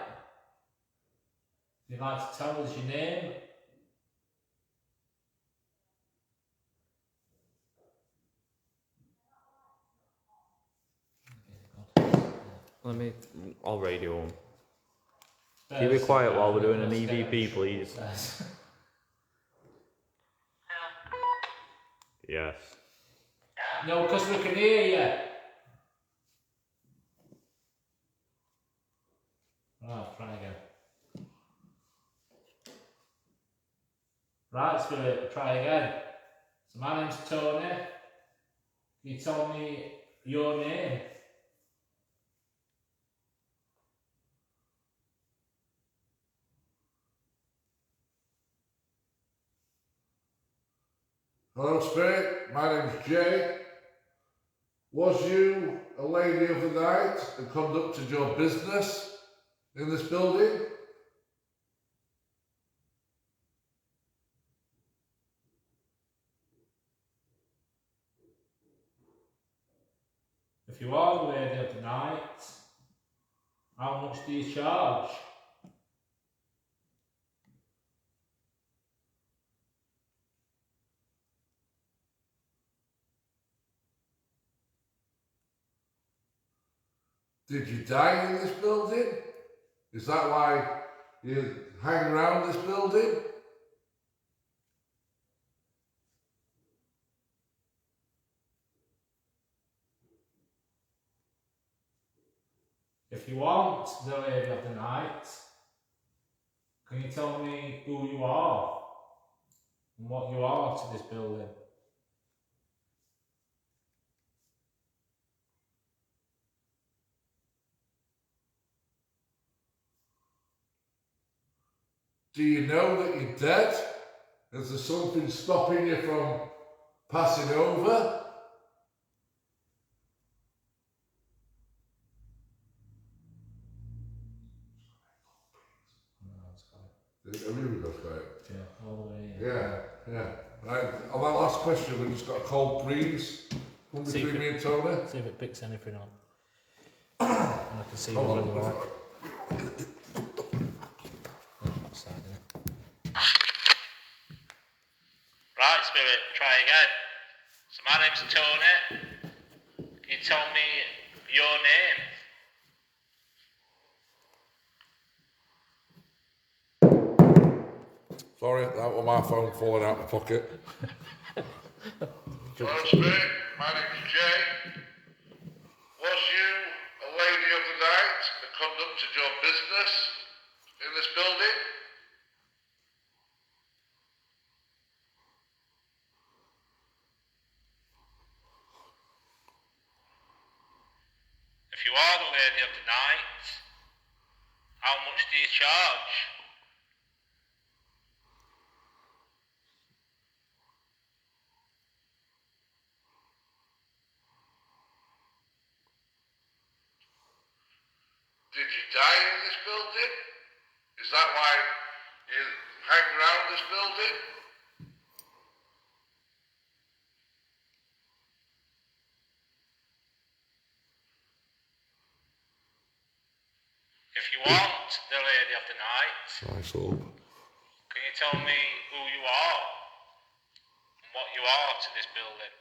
If you'd like to tell us your name. I'll radio him. Keep it quiet while we're doing an EVP, please. Yes. No, because we can hear you. Right, try again. Right, Spirit, try again. So my name's Tony. Can you tell me your name? Hello, Spirit. My name's Jay. Was you a lady of the night and conducted your business in this building? If you are the lady of the night, how much do you charge? Did you die in this building? Is that why you hang around this building? If you want the lady of the night, can you tell me who you are and what you are to this building? Do you know that you're dead? Is there something stopping you from passing over? Have you got quiet? Yeah, all the way. Yeah. Right. On that last question, we just got a cold breeze from between me and Tony. See if it picks anything up. And I can see Hold what on. you like. Right, Spirit, try again. So my name's Tony. Can you tell me your name? Sorry, that was my phone falling out of my pocket. Hello, Spirit. My name's Jay. Was you a lady of the night that conducted your business in this building? If you are the lady of the night, how much do you charge? Did you die in this building? Is that why you hang around this building? If you want the lady of the night, Nice up. can you tell me who you are and what you are to this building?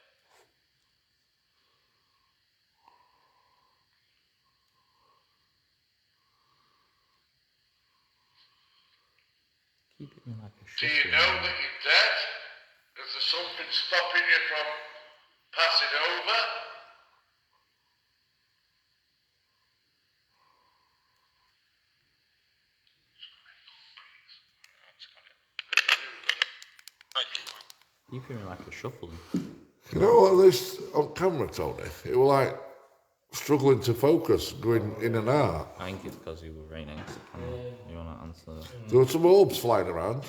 Keep it like a Do you know that you're dead? Is there something stopping you from passing over? Keep it like a shuffling. You know what, this on camera, Tony, it was like struggling to focus, going in and out. I think it's because you were right next to the camera. You want to answer that? There were some orbs flying around.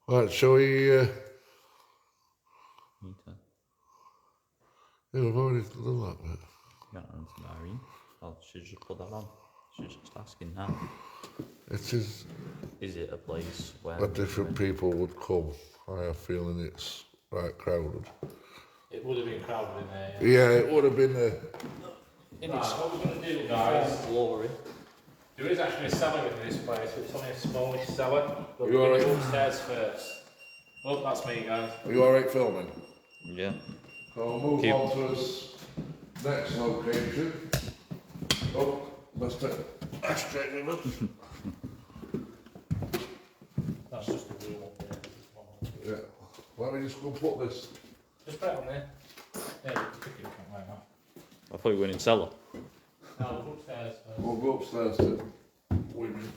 Right, shall we, Need to. yeah, we've already done that bit. You can't answer Irene. Oh, she's just put that on. She's just asking now. It is Is it a place where that different people would come. I have a feeling it's right crowded. It would have been crowded in there. Yeah, it would have been Right, what we're going to do, guys, glory? there is actually a cellar in this place. It's only a smallish cellar. But You we're going alright? to go upstairs first. Oh, that's me, guys. Are you alright filming? Yeah. So we'll move Keep- on to this next location. Oh, let's take that straight in. That's just the room up there. Yeah. Why don't we just go put this? Just put it on there. Yeah, you can pick it up right now. I thought you went in cellar. No, we'll go upstairs. We'll go upstairs to women.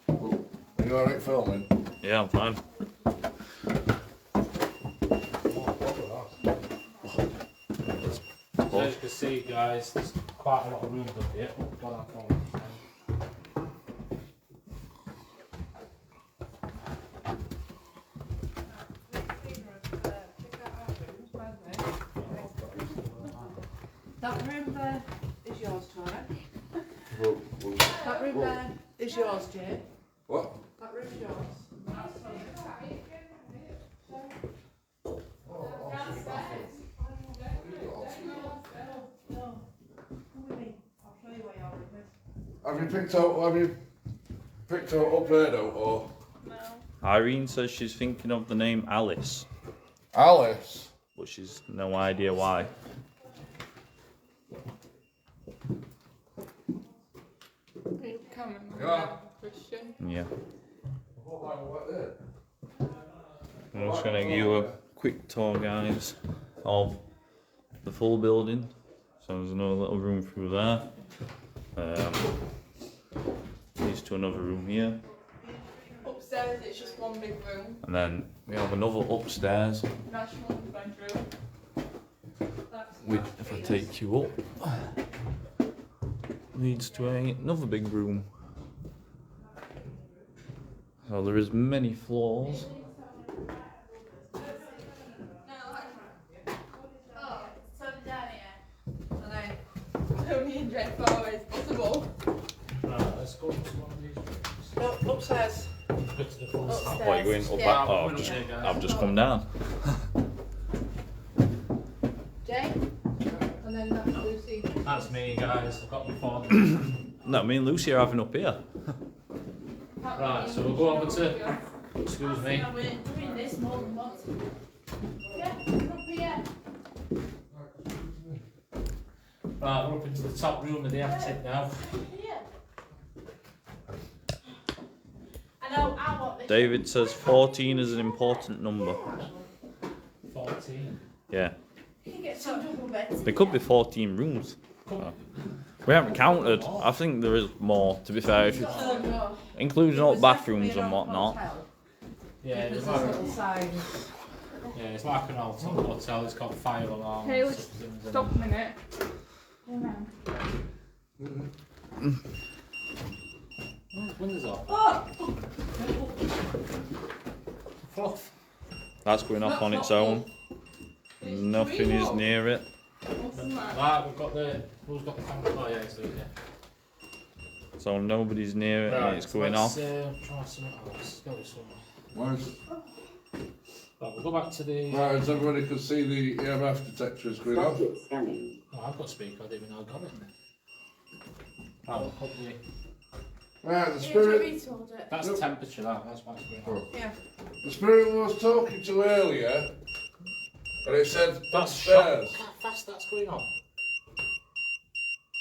Are you alright filming? Yeah, I'm fine. So as you can see, guys, there's quite a lot of rooms up here. That room there is yours, Tony. We'll- That room there is yours, Jay. What? That room's yours. Have you picked out up there though, or Irene says she's thinking of the name Alice, Alice? but she's no idea why. Cameron, Yeah. Christian. Yeah. What there? I'm just gonna give you a quick tour, guys, of the full building. So there's another little room through there. Leads to another room here, Upstairs, it's just one big room. and then we have another upstairs. National bedroom. Which, if I take you up, leads to another big room. So there is many floors. Oh, so down here. And then Tony and Jeff are always possible. Right, let's go to one of these rooms. no, upstairs. Go to the full Upstairs. What, are you going up Yeah. that? Oh, I've just come down. Jay. And then that's Lucy. That's me, guys. I've got my phone. No, me and Lucy are having up here. Right, so we'll go over to. Excuse me. No, we're doing this more than once. Yeah, up here. Right, we're up into the top room of the attic now. Here. I know, I want this. David says 14 is an important number. 14. Yeah, You can get some double beds. there could be 14 rooms. Oh. We haven't counted. I think there is more, to be fair, if you, Oh, no. including all bathrooms and whatnot. Yeah, it's There's like, little signs. yeah, it's like an old hotel. It's got fire alarm. Hey, let's systems and- stop a minute. Windows off. Fluff. That's going off on its own. Nothing is near it. Right, we've got the. Who's got the camera? Oh, yeah, it's doing it. So nobody's near it and it's going off. Try something else. Let's go with somewhere. Where's, Right, we'll go back to the. right, as everybody can see the EMF detectors going off. Static scanning. Oh, I've got speaker. I didn't even know I got it. Right, we'll put the. Right, the Yeah, spirit, we told it. That's the temperature. That's why it's going on. Yeah. the spirit we was talking to earlier, and it said That's upstairs. Look how fast that's going on.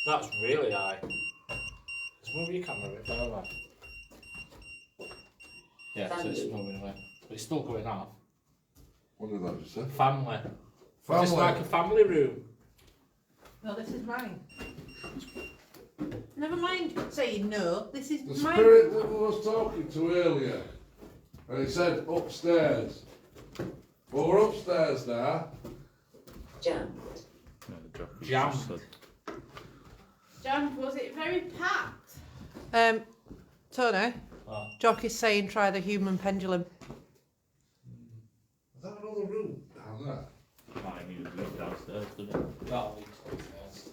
That's really high. Let's move your camera a bit further. Yeah, so it's moving away. But it's still going off. What did I just say? Family. Just like Family. a family room. No, this is mine. Never mind saying no. This is The mine. spirit that we was talking to earlier, and it said upstairs. Well, we're upstairs now. Jammed. Jam. John, was it very packed? Tony. Oh. Jock is saying try the human pendulum. Is that another room down there? Might need a room downstairs, doesn't it? That'll lead upstairs.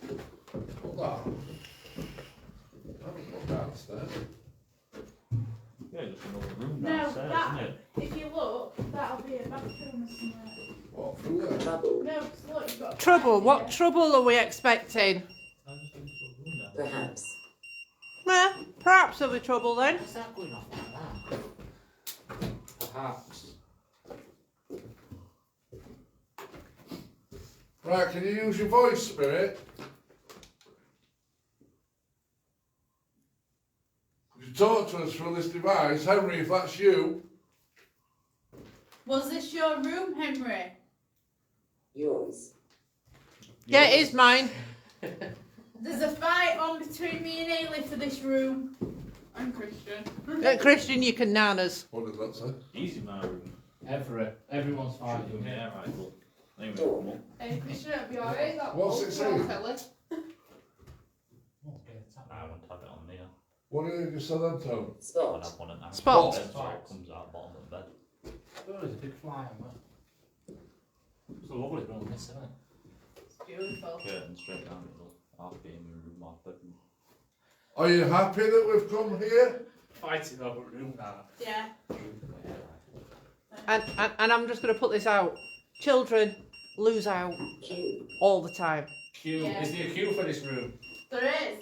Hold on. I haven't gone downstairs. Yeah, just another room No, downstairs, that, isn't it? if you look, that'll be a bathroom or somewhere. What, through there? Trouble. No, 'cause look, you've got. Trouble? here. What trouble are we expecting? Perhaps. Perhaps there'll be trouble then. What's that going off like that? Perhaps. Right, can you use your voice, spirit? to us through this device. Henry, if that's you, Was this your room, Henry? Yours. Yeah, it is mine. There's a fight on between me and Ailey for this room. I'm Christian. Christian, you can nanas. what did that say? Easy, my room. Everyone's fighting. Yeah, right, well. Anyway, Door. come on. Hey, Christian, it'll be alright. That What's it won't saying? tell us. I won't have it on there. What did you say then, Tom? I'll Spot. have one at night. Spot. Bed, so it comes out bottom of the bed. Oh, there's a big fly on there. It's a lovely room, this, isn't it? It's beautiful. Curtain straight down the middle. Half gaming room, half bedroom. Are you happy that we've come here? Fighting over a room now. Yeah. And I'm just going to put this out. Children lose out Q. all the time. Queue. Yeah. Is there a queue for this room? There is.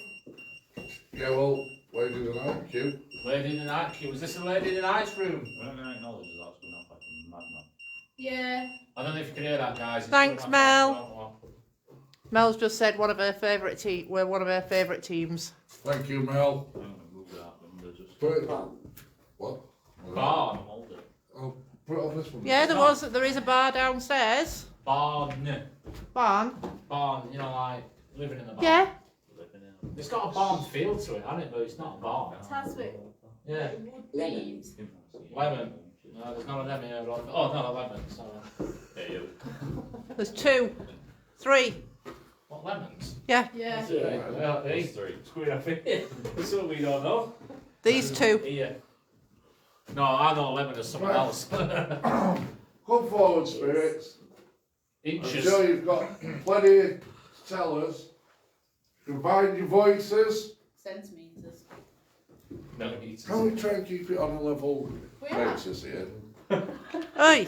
Yeah, well, where did the night queue? Lady in the night queue. Is this a lady in the night's room? I don't acknowledge that that's going off like a madman. Yeah. I don't know if you can hear that, guys. It's Thanks, going Mel. off. Mel's just said one of her favourite we're one of her favourite teams. Thank you, Mel. I'm going to move that window just. Put it, Bomb. what? Barn. Hold it. I'll put it on this one. Yeah, there is a bar downstairs. Barn. Barn. Barn, you know, like living in the barn. Yeah. Living in. It's got a barn feel to it, hasn't it? But it's not a barn. It has with Yeah. wood Lemon. beams. Lemon. No, there's none of them here. Oh, no, lemon. Sorry. Hey, you. There's 2, 3. What lemons? Yeah, Yeah. Well, hey, There's 3. screwing up here. That's what we don't know. these 2. Here. No, I know lemon as someone else. Come forward, spirits. I'm Inches. sure you've got plenty to tell us. Combine your voices. Centimetres. Millimeters. Can we try and keep it on a level We are. basis here? Oi.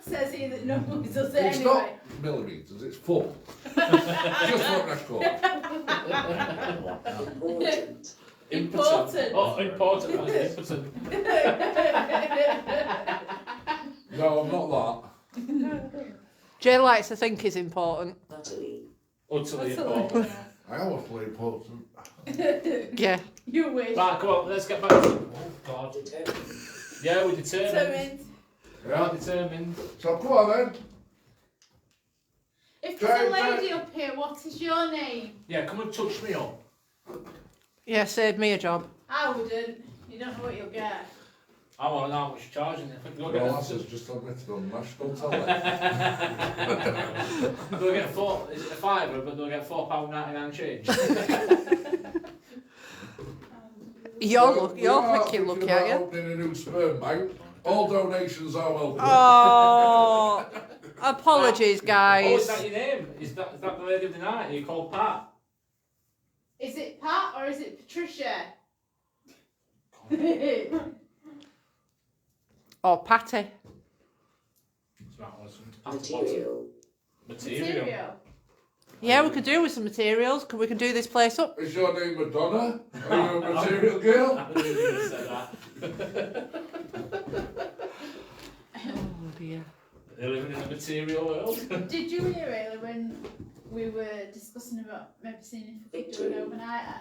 Says he that no one does it It's anyway. not millimetres, it's full. Just for record. Important. Important. Oh, important. That's impotent. No, I'm not Jay likes to think is important. Utterly. Utterly That's a important. lot. that. I am awfully important. Yeah. You wish. Right, come on, let's get back to. Oh, God. Determined. Yeah, we're determined. Determined. Yeah. We're determined. So come on then. If there's a Try- lady up here, what is your name? Yeah, come and touch me up. Yeah, saved me a job. I wouldn't. You don't know what you'll get. I want to know how much you're charging. If we go Well, get that's us just admitted on national telly. they'll get is it a fiver, but they'll get £4.99 change. You're We are thinking lucky, thinking about aren't you? opening a new sperm bank. All donations are welcome. Oh, apologies, Oh, is guys. that your name? Is that the lady of the night? Are you called Pat? Is it Pat or is it Patricia? Or Patty. It's right, well, some Material. Material. Material. Yeah, we could do with some materials. We can do this place up. Is your name Madonna? Are you a material girl? I knew you were going to say that. Oh dear. They're living in a material world. Did you hear Ailey when we were discussing about maybe seeing if we could do an overnighter?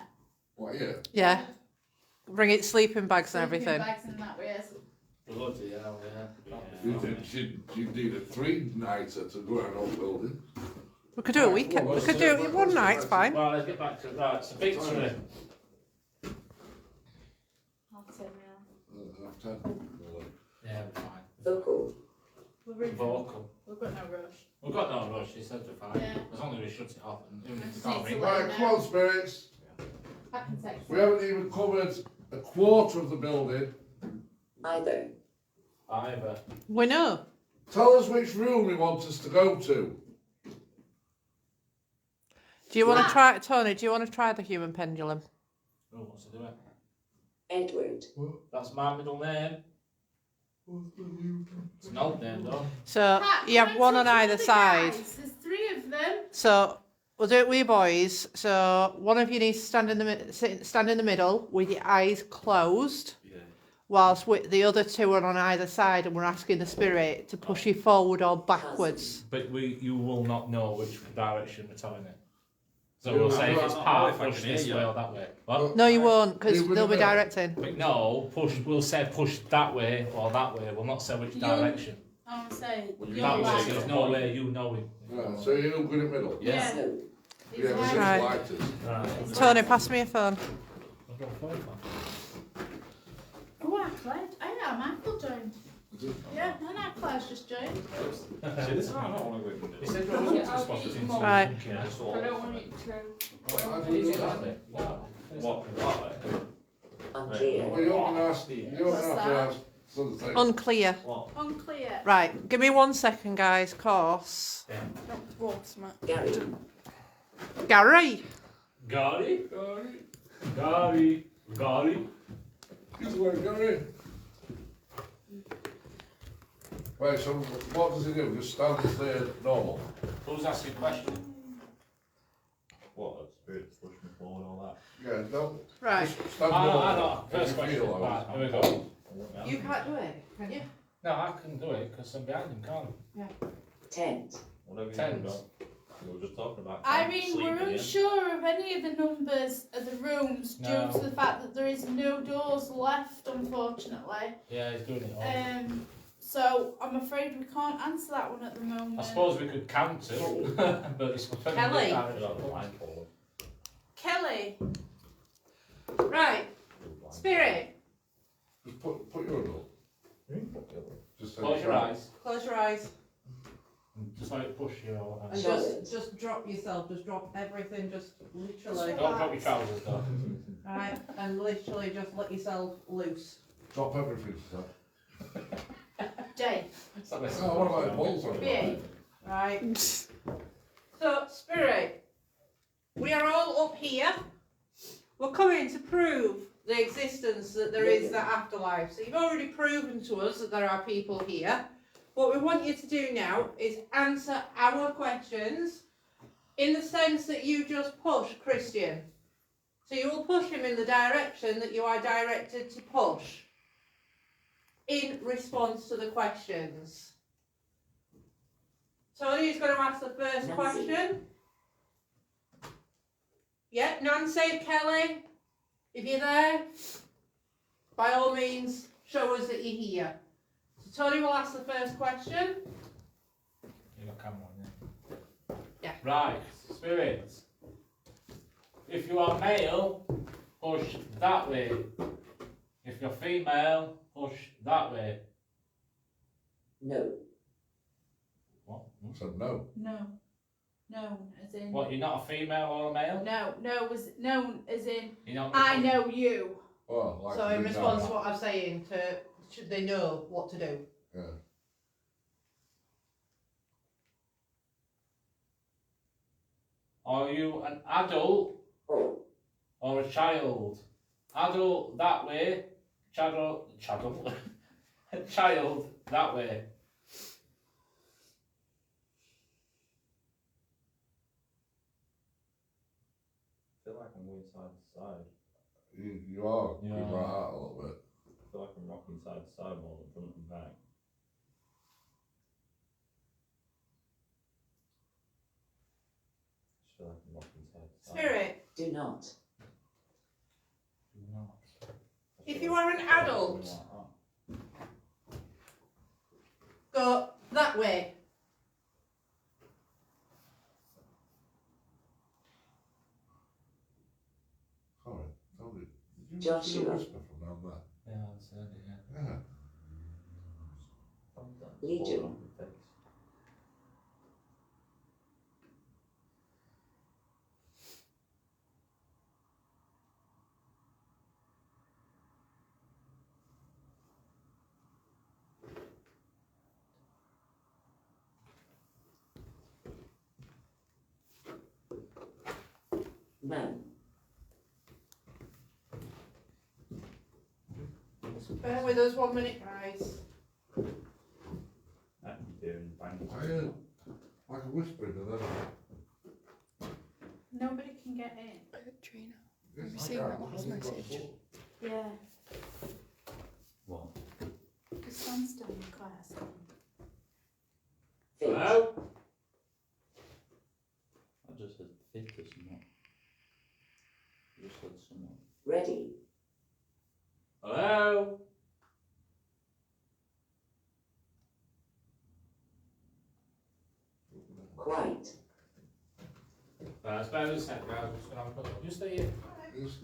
What, yeah? Yeah. Bring it sleeping bags and Sleeping everything. bags and that way. Bloody hell, yeah. You need a 3-nighter to go around old building. We could do a weekend. We could do it one night's fine. Well, let's get back to it. Right, it's a victory. Half 10 now. Half 10. Yeah, we're fine. Vocal. We're in. Vocal. We've got no rush. We've got no rush, he said we're fine. Yeah. As long as we shut it off and even if Just we can't need to ring. let- Right, come on, spirits. I can text We you. haven't even covered a quarter of the building. Either. Either. We know. Tell us which room you want us to go to. Do you want to Ah. try it, Tony? Do you want to try the human pendulum? Who wants to do it? Edward. That's my middle name. It's an old name though. So Pat, you have can I one on talk to either the side. guys? There's 3 of them. So we'll do it with you boys. So one of you needs to stand in the middle with your eyes closed, Yeah. whilst the other 2 are on either side, and we're asking the spirit to push you forward or backwards. But you will not know which direction we're telling it. So we'll say if it's I parked, can push hear this you. way or that way. What? No, you won't, because You they'll be wouldn't know. directing. No, push. We'll say push that way or that way. We'll not say which You- direction. I'm saying, Well, you're That way, right. there's no way you know it. Yeah, so you're good in the middle. Yeah. No. It's Yeah, right. but Right. it's lighters. Right. Tony, pass me your phone. Oh, Claire. I know, Michael joined. Yeah, no, no, Claire's just joined. See, this is not what we can do. He said there wasn't a spot in some Right. thinking, I just I thought- don't want it to. What? Unclear. Well, you're gonna ask, you're gonna What's have to that? ask something. Unclear. What? Unclear. Right, give me 1 second, guys, course. Gary. Gary. Gary? Gary? This is where it's going. Right, so what does he do? Just stand there normal? Who's asking question? What? Spirits push me forward, all Yeah, no. Right, Just stand I normal. know. First If you question. feel like Right, here we go. that. you can't do it, can you? No, I can do it because I'm behind him, can't I? Tent. Whatever you Tens. do. We were just talking about. Irene, we're sleeping in. unsure of any of the numbers of the rooms No. due to the fact that there is no doors left, unfortunately. Yeah, he's doing it all. So I'm afraid we can't answer that one at the moment. I suppose we could count it, but it's Kelly. Put on the blindfold. Kelly. Right, Spirit. Just put your hand up. Just say Close your eyes. Close your eyes Just like push you or whatever. and Solid. just drop yourself, just drop everything, just literally. Don't drop your trousers though. Right, and literally just let yourself loose. Drop everything, sir. Dave, Oh, what about balls on behave. Right. So, Spirit, we are all up here. We're coming to prove the existence that there is that afterlife. So you've already proven to us that there are people here. What we want you to do now is answer our questions in the sense that you just push Christian. So you will push him in the direction that you are directed to push in response to the questions. Tony's going to ask the first Nancy. question. Yeah, Nancy, Kelly, if you're there, by all means, show us that you're here. So Tony will ask the first question. You got camera on, Yeah. Right, Spirit. If you are male, push that way. If you're female, push that way. No. What? So no. No. No, as in. What, you're not a female or a male? No, as in. You're not I know you. Oh, like So you in do response now. to what I'm saying, should they know what to do? Yeah. Are you an adult Oh. or a child? Adult that way, child child that way. I feel like I'm going side to side. You are Yeah. going right out a little bit. I feel like I'm rocking side to side more than front and back. I feel like I'm rocking side to side. Spirit, Do not. Do not. if you are an adult, go that way. Sorry. Tell me. Did you Joshua. see a whisper from down there? Yeah, I said it, yeah. Yeah. Legion. Man. Bear with us 1 minute, guys. That you doing bang. I heard like a whispering and then. Nobody can get in. Trina. Have you seen that last message? Yeah. What? The sun's still in class. Fate. Hello? I just said fit or something. Ready. Hello? Quite. Right, spare us a sec, guys. I'm just gonna have a quick look. Just stay here.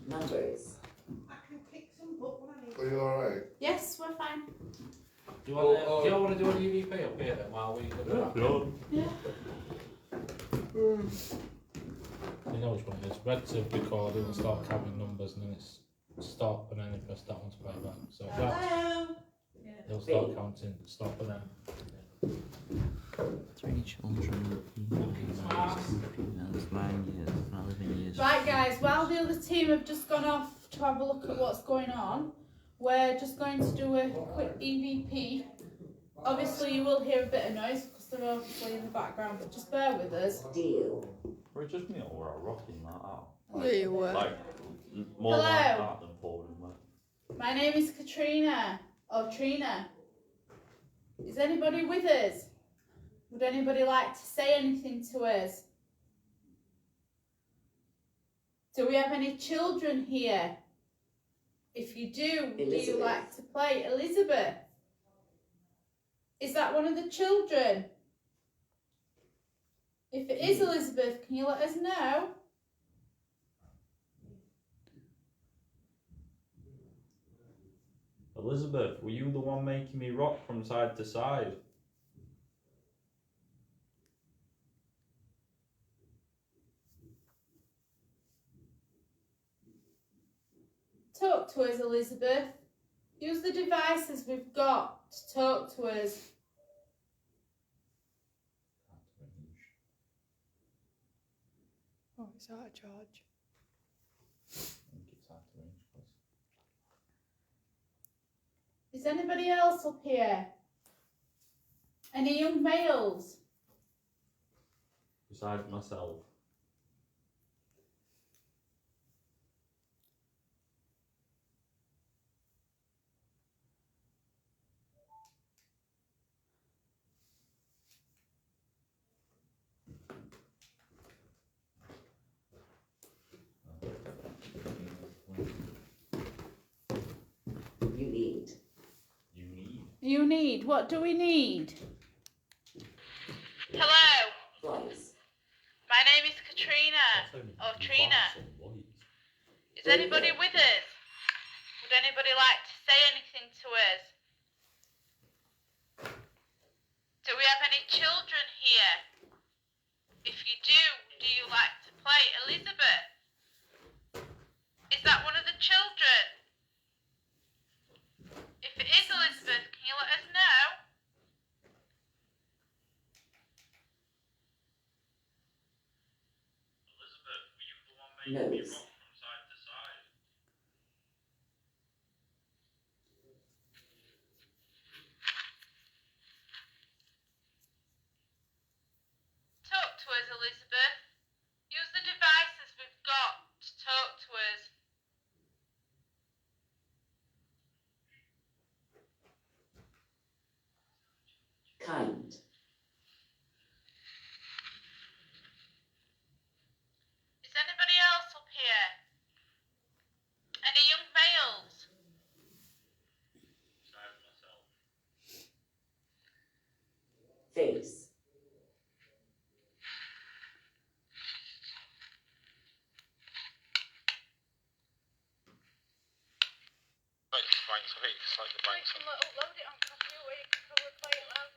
Numbers. Are you alright? Yes, we're fine. Do you want to do an EVP up here then while we do that? Yeah. You know which one it is. Red to record, it will start counting numbers and then it's stop and then you press that one to play back. So that it'll start counting stop and then 3 children, 9 years, 11 years. Right, guys, while the other team have just gone off to have a look at what's going on, we're just going to do a quick EVP. Obviously, you will hear a bit of noise because they're obviously in the background, but just bear with us. Deal. We're just me or we're rocking that out. Yeah, you were. Like, more like Hello. that than falling back. My name is Katrina, or Trina. Is anybody with us? Would anybody like to say anything to us? Do we have any children here? If you do you Elizabeth. like to play Elizabeth? Is that one of the children? If it is Elizabeth, can you let us know? Elizabeth, were you the one making me rock from side to side? Talk to us, Elizabeth. Use the devices we've got to talk to us. Oh, it's out of charge. I think it's out of range, 'cause Is anybody else up here? Any young males? besides myself. You need. You need. You need. What do we need? Hello. Twice. My name is Katrina. Or Trina. Is anybody with us? Would anybody like to say anything to us? Do we have any children here? If you do you like to play Elizabeth? Is that one of the children? If it is Elizabeth, can you let us know? Elizabeth, were you the one making me Nose. rock from side to side? Talk to us, Elizabeth. Use the devices we've got to talk to us. Kind. Is anybody else up here? Any young males? Besides myself. Face. Blanks, I think it's like the blanks. Upload it on computer, you can probably play it loud.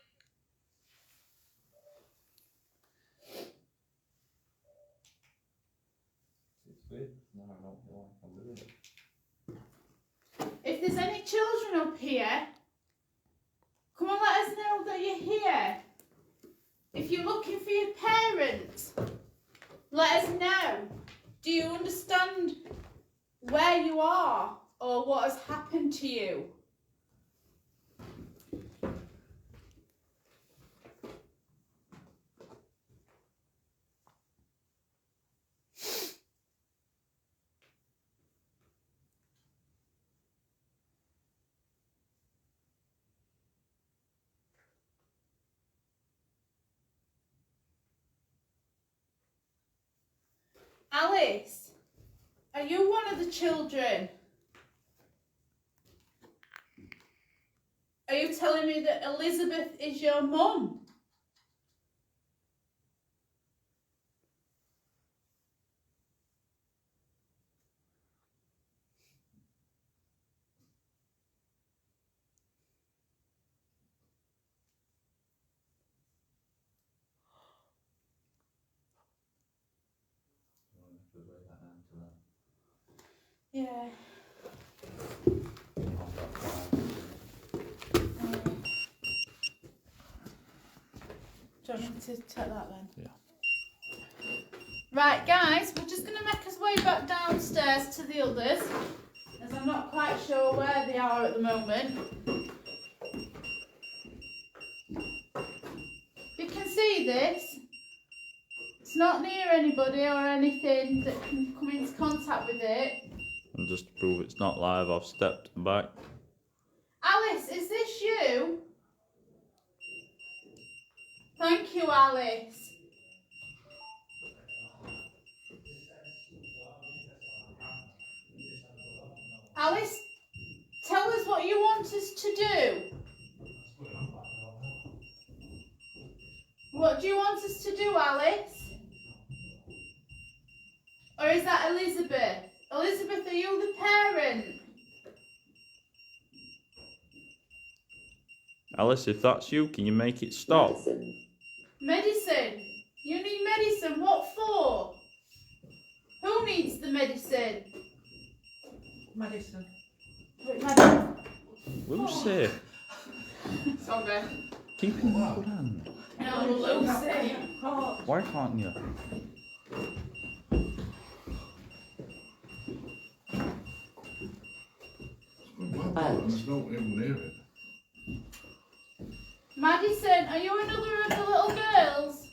It's weird. No, I don't feel like I'm doing it. If there's any children up here, come and let us know that you're here. If you're looking for your parents, let us know. Do you understand where you are or what has happened to you? Alice, Are you one of the children? Are you telling me that Elizabeth is your mum? Yeah. Do you want me to take that then? Yeah. Right, guys, we're just going to make our way back downstairs to the others, as I'm not quite sure where they are at the moment. You can see this. It's not near anybody or anything that can come into contact with it. And just to prove it's not live, I've stepped back. Alice, is this you? Thank you, Alice. Alice, tell us what you want us to do. What do you want us to do, Alice? Or is that Elizabeth? Elizabeth, are you the parent? Alice, if that's you, can you make it stop? Medicine. Medicine? You need medicine? What for? Who needs the medicine? Madison. Wait, madam. Lucy, Sorry. keep in good hand. No, Lucy. Why can't you? There's no even near it. Madison, are you another of the little girls?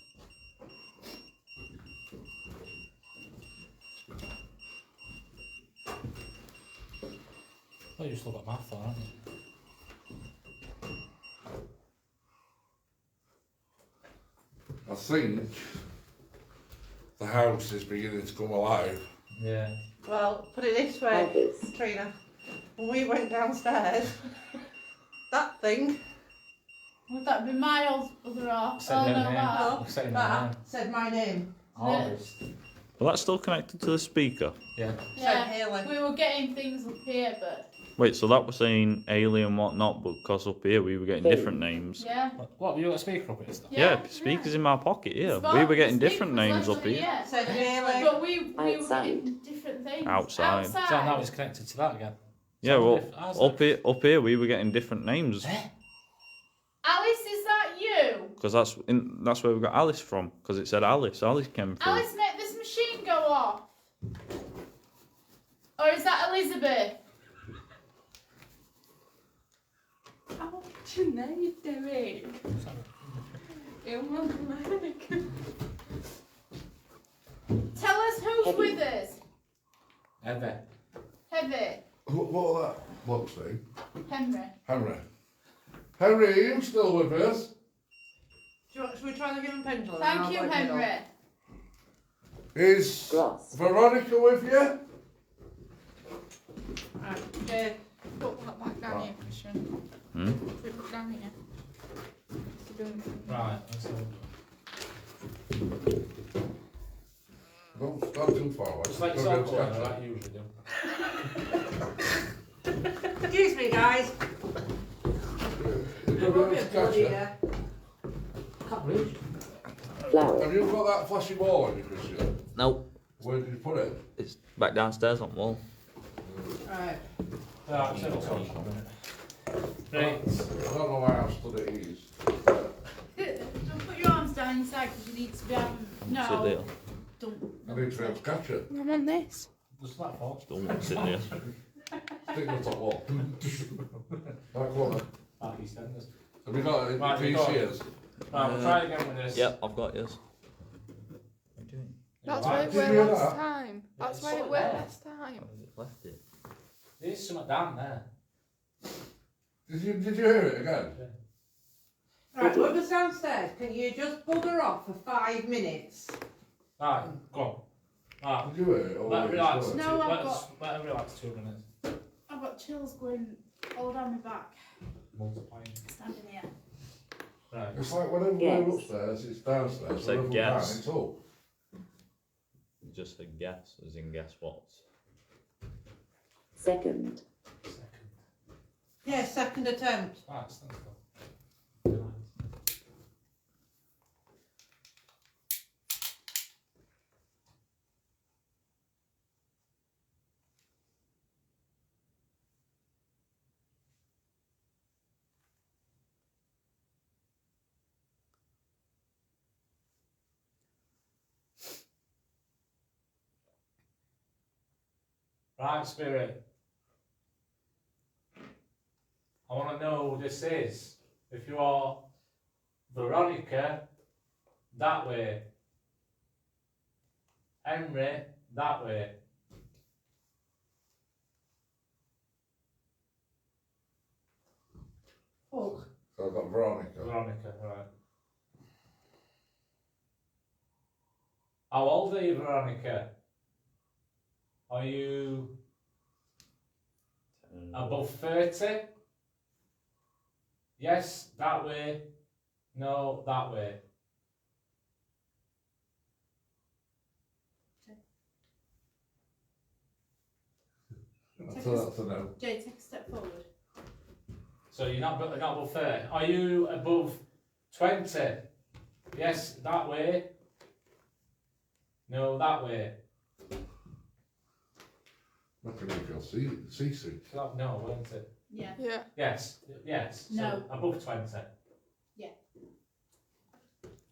Oh, you still got math on, haven't you? I think the house is beginning to come alive. Yeah. Well, put it this way, Others. Trina. When we went downstairs, that thing Would that be my other half? Said Oh her no, name. that. Saying that said my name. August. Well, that's still connected to the speaker. Yeah. Said Yeah, Haley. we were getting things up here, but Wait, so that was saying alien whatnot, but because up here we were getting different names. yeah. What, you got a speaker up here stuff? Yeah, speakers in my pocket here. Spot- We were getting the different speaker was names up actually, here. Yeah. Said Haley. But we were Outside. getting different things. Outside. So now it's connected to that again. Yeah, well, How's up here we were getting different names. Alice, is that you? Because that's where we got Alice from. Because it said Alice. Alice came through. Alice, make this machine go off. Or is that Elizabeth? Oh, what you know you're doing? Tell us who's with us. Ever. Heavy. What was that bloke's name? Henry. Henry. Henry, are you still with us? Should we try to give him pendulum? Thank you, Henry. Is Gross. Veronica with you? Right, okay. Put that back down here, Christian. Hmm? Put it down here. Right, let's have a look. Don't stand too far away. Just like Don't yourself, get Gordon, scratched. like you usually do. Excuse me, guys. You're gonna be able to catch it. Can't reach. Flower. Have you got that flashy ball on you, Christian? Nope. Where did you put it? It's back downstairs on the wall. Right. Right, so it's on. Right. I don't know how stood at ease. Don't put your arms down inside because you need to be having. Sit No. there. Don't. I need to be able to catch it. I'm on this. Just that fall. Don't sit there. Stick the top wall. Back corner. Back EastEnders. Have you got it? Right, we got it. PCs? Right, we'll try again with this. Yep, I've got yours. That's Right. where it Did you went hear last that? time. That's Yeah, where it it's went there. last time. Left it. There's something down there. Did you hear it again? Right, whoever's downstairs, can you just bugger off for 5 minutes? Right, go on. Ah, Did you hear it? Or let her was it relax. work? No, I've Let her relax 2 minutes. I've got chills going all down my back. Multiplying. Standing here. Right. It's like whenever Yes. we're upstairs, it's downstairs. It's like Whenever we're down, gas. it's up. Just a guess, as in guess what? Second. Second. Yeah, second attempt. Right, stand still. Relax. Right, Spirit. I want to know who this is. If you are Veronica, that way. Henry, that way. Fuck. So I've got Veronica. Veronica, right. How old are you, Veronica? Are you above 30? Yes, that way. No, that way. That's a no. Jay, take a step forward. So you're not above 30. Are you above 20? Yes, that way. No, that way. Making me feel seasick. No, weren't it? Yeah. Yeah. Yes, yes. So No. above 20.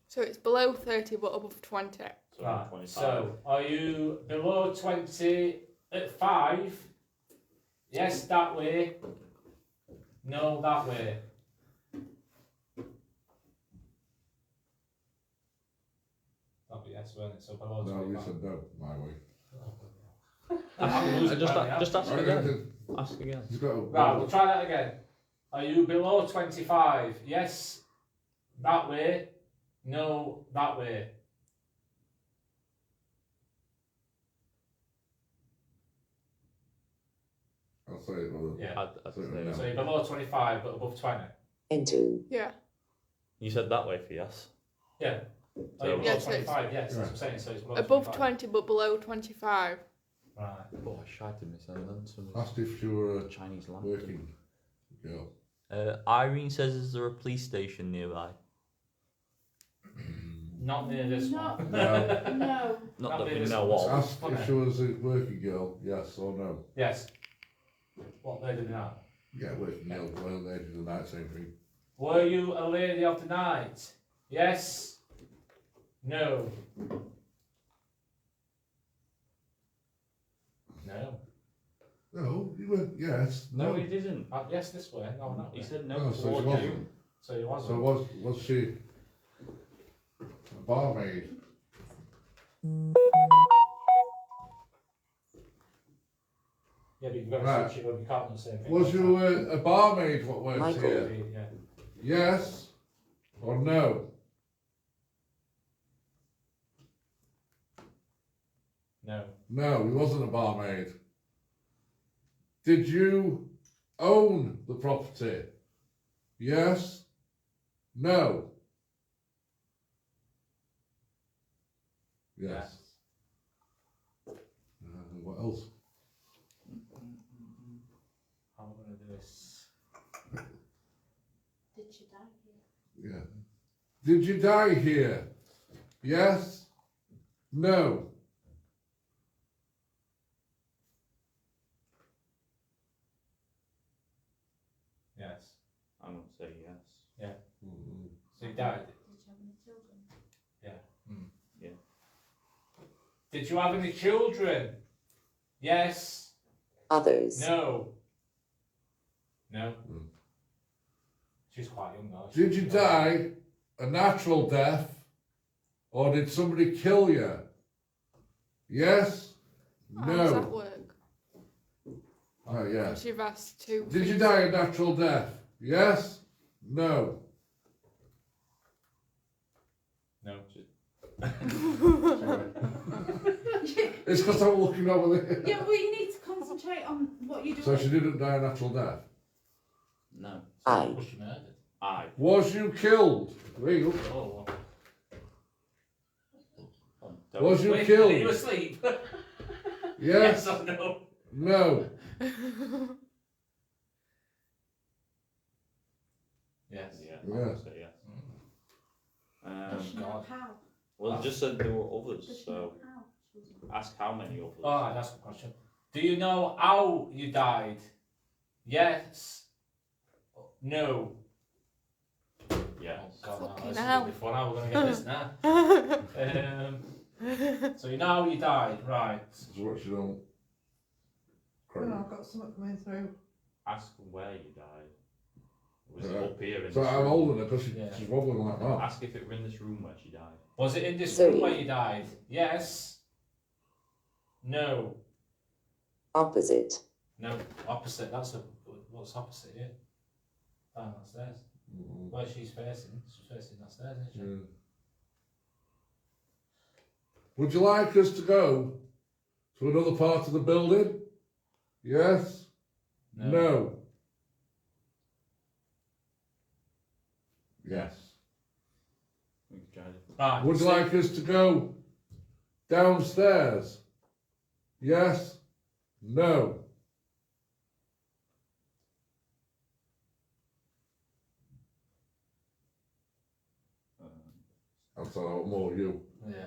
So it's below 30 but above 20. So Right. 25. So are you below 20 at 5? Yes, that way. No, that way. That'll be yes, won't it? So below No, we 25. said no, my way. I'm losing just, money, just ask Right, again. Ask again. You've got to, Right, we'll try that again. Are you below 25? Yes, that way. No, that way. I'll say it. Well, Yeah. I'd So, say no. So you're below 25 but above 20. Enter. Yeah. You said that way for yes. Yeah. Are you So- below Yeah, so 25? Yes, that's what I'm saying. So it's below Above 25. 20 but below 25. Right. Oh, I shited myself then. So asked if she were a Chinese lamp. working girl. Irene says, is there a police station nearby? Not near this Not- one. No. No. Not Not that we near this know one. of. Asked if she was a working girl, yes or no. Yes. What lady did that? Yeah, working girl, well, lady of the night, same thing. Were you a lady of the night? Yes. No. No. No, you went yes. No, he didn't. Yes, this way. No, not He way. said no. No, so she towards wasn't. you. So you wasn't. So was she a barmaid? Yeah, but you've got to Right. switch it up. You can't do the same thing. Was you a barmaid what works Michael. here? Yeah. Yes or no? No. No, he wasn't a barmaid. Did you own the property? Yes? No? Yes. What else? How am I going to do this? Did she die here? Yeah. Did you die here? Yes? No? Yes. I'm going to say yes. So you died. Did you have any children? Yeah. Did you have any children? Yes. Others. No. No. Mm. She's quite young though. Did you die a natural death or did somebody kill you? Yes? How does that No? work? Oh, yeah. Because you've asked two. Did you die a natural death? Yes? No? No. You It's because I'm looking over there. Yeah, well, you need to concentrate on what you're So doing. she didn't die a natural death. No. I. Was she murdered? Aye. Was you killed? Real? Oh, Was you Wait, killed? Are you asleep? Yes. or no? No. Yes. Yeah. Yeah. So, yeah. God. How? Well, it just said there were others, Does she so know how? ask how many others. Alright, that's the question. Do you know how you died? Yes. No. Yeah. Oh God, no, Fucking this hell. will be fun. How are we going to get this now? So you know how you died, right? So what you don't. Craig. I've got something coming through. Ask where you died. Was it Yeah. up here in So this I'm room? holding her because Yeah. she's wobbling like that. Ask if it were in this room where she died. Was it in this So room you- where you died? Yes. No. Opposite. No. Opposite. That's a. What's opposite here? Downstairs. Where she's facing? She's facing downstairs, isn't she? Yeah. Would you like us to go to another part of the building? Yes? No. Yes. We could try it. Right. Would you so- like us to go downstairs? Yes? No. I'm sorry, more you. Yeah.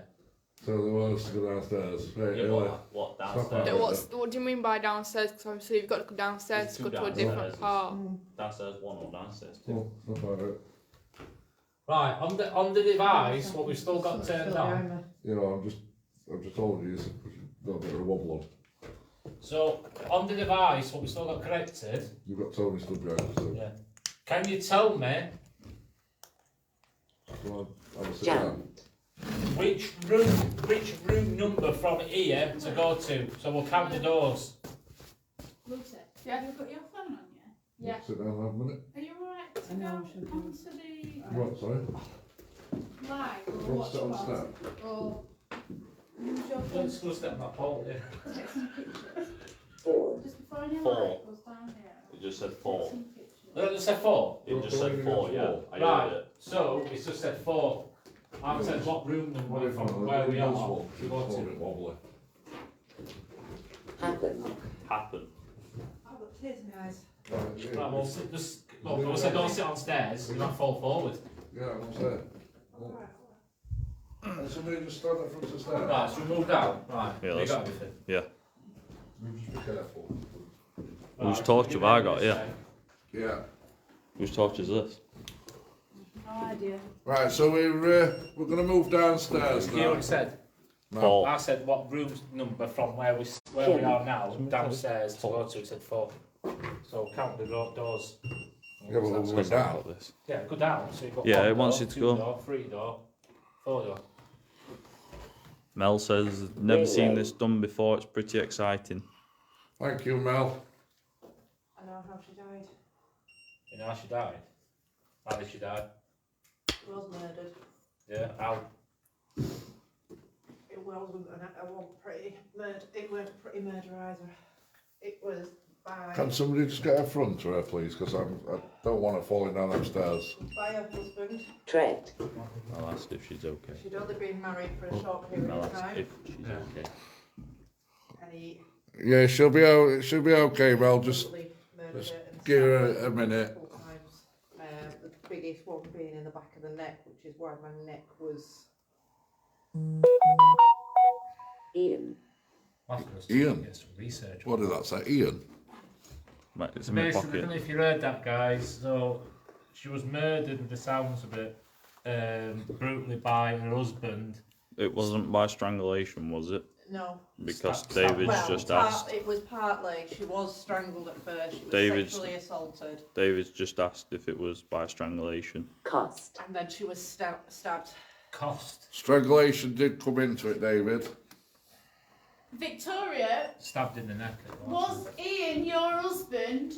So they want us to go downstairs. Right, Yeah, anyway. what Stop downstairs? that. What do you mean by downstairs? Because obviously you've got to go downstairs There's to go two to a different downstairs. part. Downstairs one or downstairs two. Oh, stop that. Right. On the device, what we've still got turned on. You know, I'm just told you, you've got a bit of a wobble on. So on the device, what we've still got corrected. You've got Tony stood behind us, so. Yeah. Can you tell me Go on, have a sit down. Jammed. which room number from here to go to? So we'll count the doors. Lucy, Yeah. have you got your phone on you? Yeah. Sit down and have a minute. Are you alright to I know, go I should onto the Right, sorry. live You or want watch to sit on the party? step? Or use your phone Let's go step on that pole. Yeah. to take some pictures? 4. Just before any Four. light goes down here. It just said Take 4. some pictures. It said 4. It just said 4, yeah. I Right. heard it. So it's just said 4. I've said what room number from where we are to go It's a to. bit wobbly. Happen. Happen. I've got tears in my eyes. Right, well, we'll say don't sit on stairs, you might fall forward. Yeah, I'm upstairs. And somebody just stand in front of the stairs. Right, so we move down. Right, Yeah, we let's- got everything. Yeah. Just be careful. Whose torch have I got? Yeah. Yeah. Whose torch is this? No idea. Right, so we're going to move downstairs You hear what now. it said? No. 4. I said what room number from where we are now downstairs to go to. It said 4. So count the doors. Yeah, but we're down. This. Yeah, go down. So you've got Yeah, one it wants door, you to two go. door, 3 door, 4 door. Mel says, never seen this done before, it's pretty exciting. Thank you, Mel. I know how she died. You know how she died? How did she die? She was murdered. Yeah, how? It wasn't it weren't pretty murder either. It was by Can somebody just get her front to her, please? Because I don't want her falling down them stairs. by her husband. Tread. I'll ask if she's okay. She'd only been married for a short period I'll of ask time. if she's Yeah. okay. And he Yeah, she'll be okay, Mel. Just brutally murdered just her and give her stabbed a minute. multiple times. The biggest one being in the back of the neck, which is why my neck was. Ian. Ian? Get some research. What did that say? Ian? Right, it's in my Basically, I don't know pocket. if you heard that, guys. So she was murdered, with the sounds of it, brutally by her husband. It wasn't by strangulation, was it? No. Because Stab- David's Well, just asked. it was partly. She was strangled at first. She was David's- sexually assaulted, David's just asked if it was by strangulation. Cost. and then she was stabbed. Cost. Strangulation did come into it, David. Victoria, Stabbed in the neck. it was Ian your husband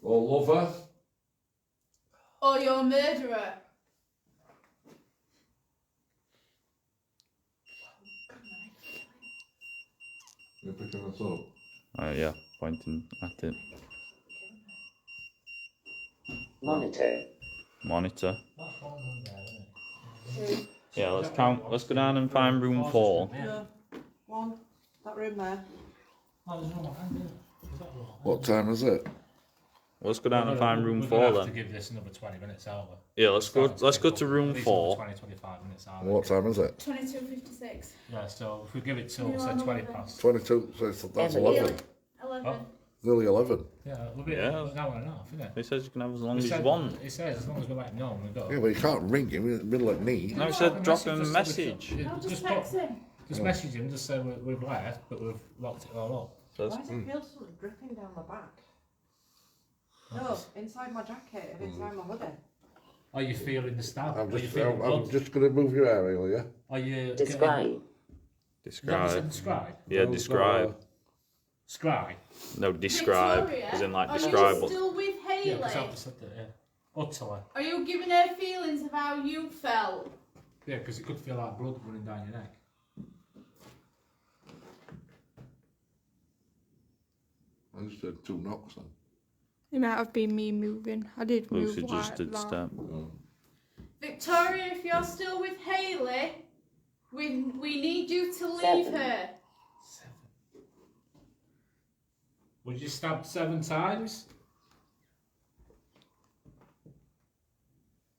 Or lover? or your murderer? You're picking this up. Yeah, pointing at it. Monitor. Monitor. That's one room there, isn't it? Yeah, let's count. Let's go down and find room 4. No. One. That room there. Oh, there's one behind it. Is that wrong? What time is it? Let's go down and find room We're 4 gonna have to then. give this another 20 minutes over. Yeah, let's go to room At least 4. another 20, 25 minutes out. What time is it? 22:56. Yeah, so if we give it till, You're say, on 20 11. past. 22, so that's Emily. 11. 11. Nearly 11. Yeah, we'll be Yeah. an hour and a half, isn't it? He says you can have as long It as you said- want. It says as long as we let him know when we go. Yeah, but you can't ring him in the middle of need. No, he Drop said a drop him a just so we message. can- I'll just Just text put- him. Just message him, just say we've left, but we've locked it all up. Why does it feel sort of dripping down my back? No, inside my jacket and inside my hoodie. Are you feeling the stab? I'm Are you just, feeling I'm blood? just going to move your area, will you? Are you Describe. Describe. Describe. Yeah, No, describe. Describe. No, describe. Victoria, As in like are describe. you still with Yeah, Hayley? because I've said that. Yeah. Utterly. Are you giving her feelings of how you felt? Yeah, because it could feel like blood running down your neck. I just heard 2 knocks then. It might have been me moving. I did move Lucy just like did that. step. Victoria, if you're still with Hayley, we need you to leave 7. her. 7. Was you stabbed 7 times?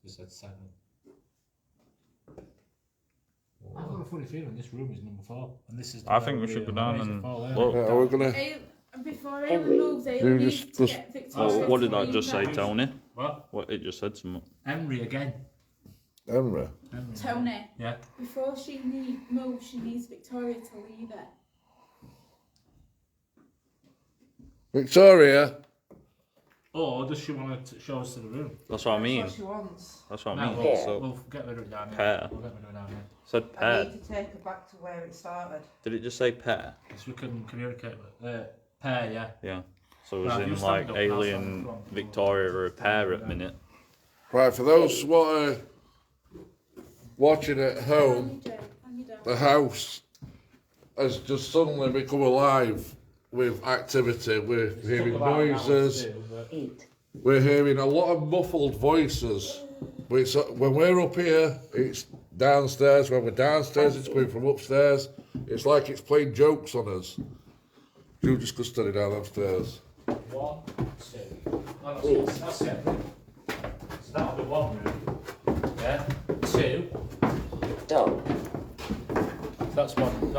You said 7. I've got a funny feeling this room is number 4, and this is. I think we should go down and look. look. Yeah, we're going to... Hey, before Henry. Hayley moves, Hayley You needs just- to just- get Victoria Oh, what to did I leave just say, her. Tony? What? What it just said something. Henry again. Henry. Henry. Tony, Yeah. before she moves, she needs Victoria to leave her. Victoria. Or does she want to show us to the room? That's what I mean. That's what she wants. That's what I No, mean. Yeah. So we'll get rid of it down here. Pair. We'll get rid of it down here. said I pair. need to take her back to where it started. Did it just say pair? So we can communicate with pair, yeah. Yeah. So Right, as you in stand like up, and I'll Ailey stand and in front. Victoria are a pair at minute. Right, for those what are watching at home, the house has just suddenly become alive with activity. We're hearing Took about an hour to noises. do, but 8. We're hearing a lot of muffled voices. When we're up here, it's downstairs. When we're downstairs, it's coming from upstairs. It's like it's playing jokes on us. You just go study down upstairs. 1, 2. No, that's it. So that'll be 1 room. Yeah. 2. Dog. That's one room.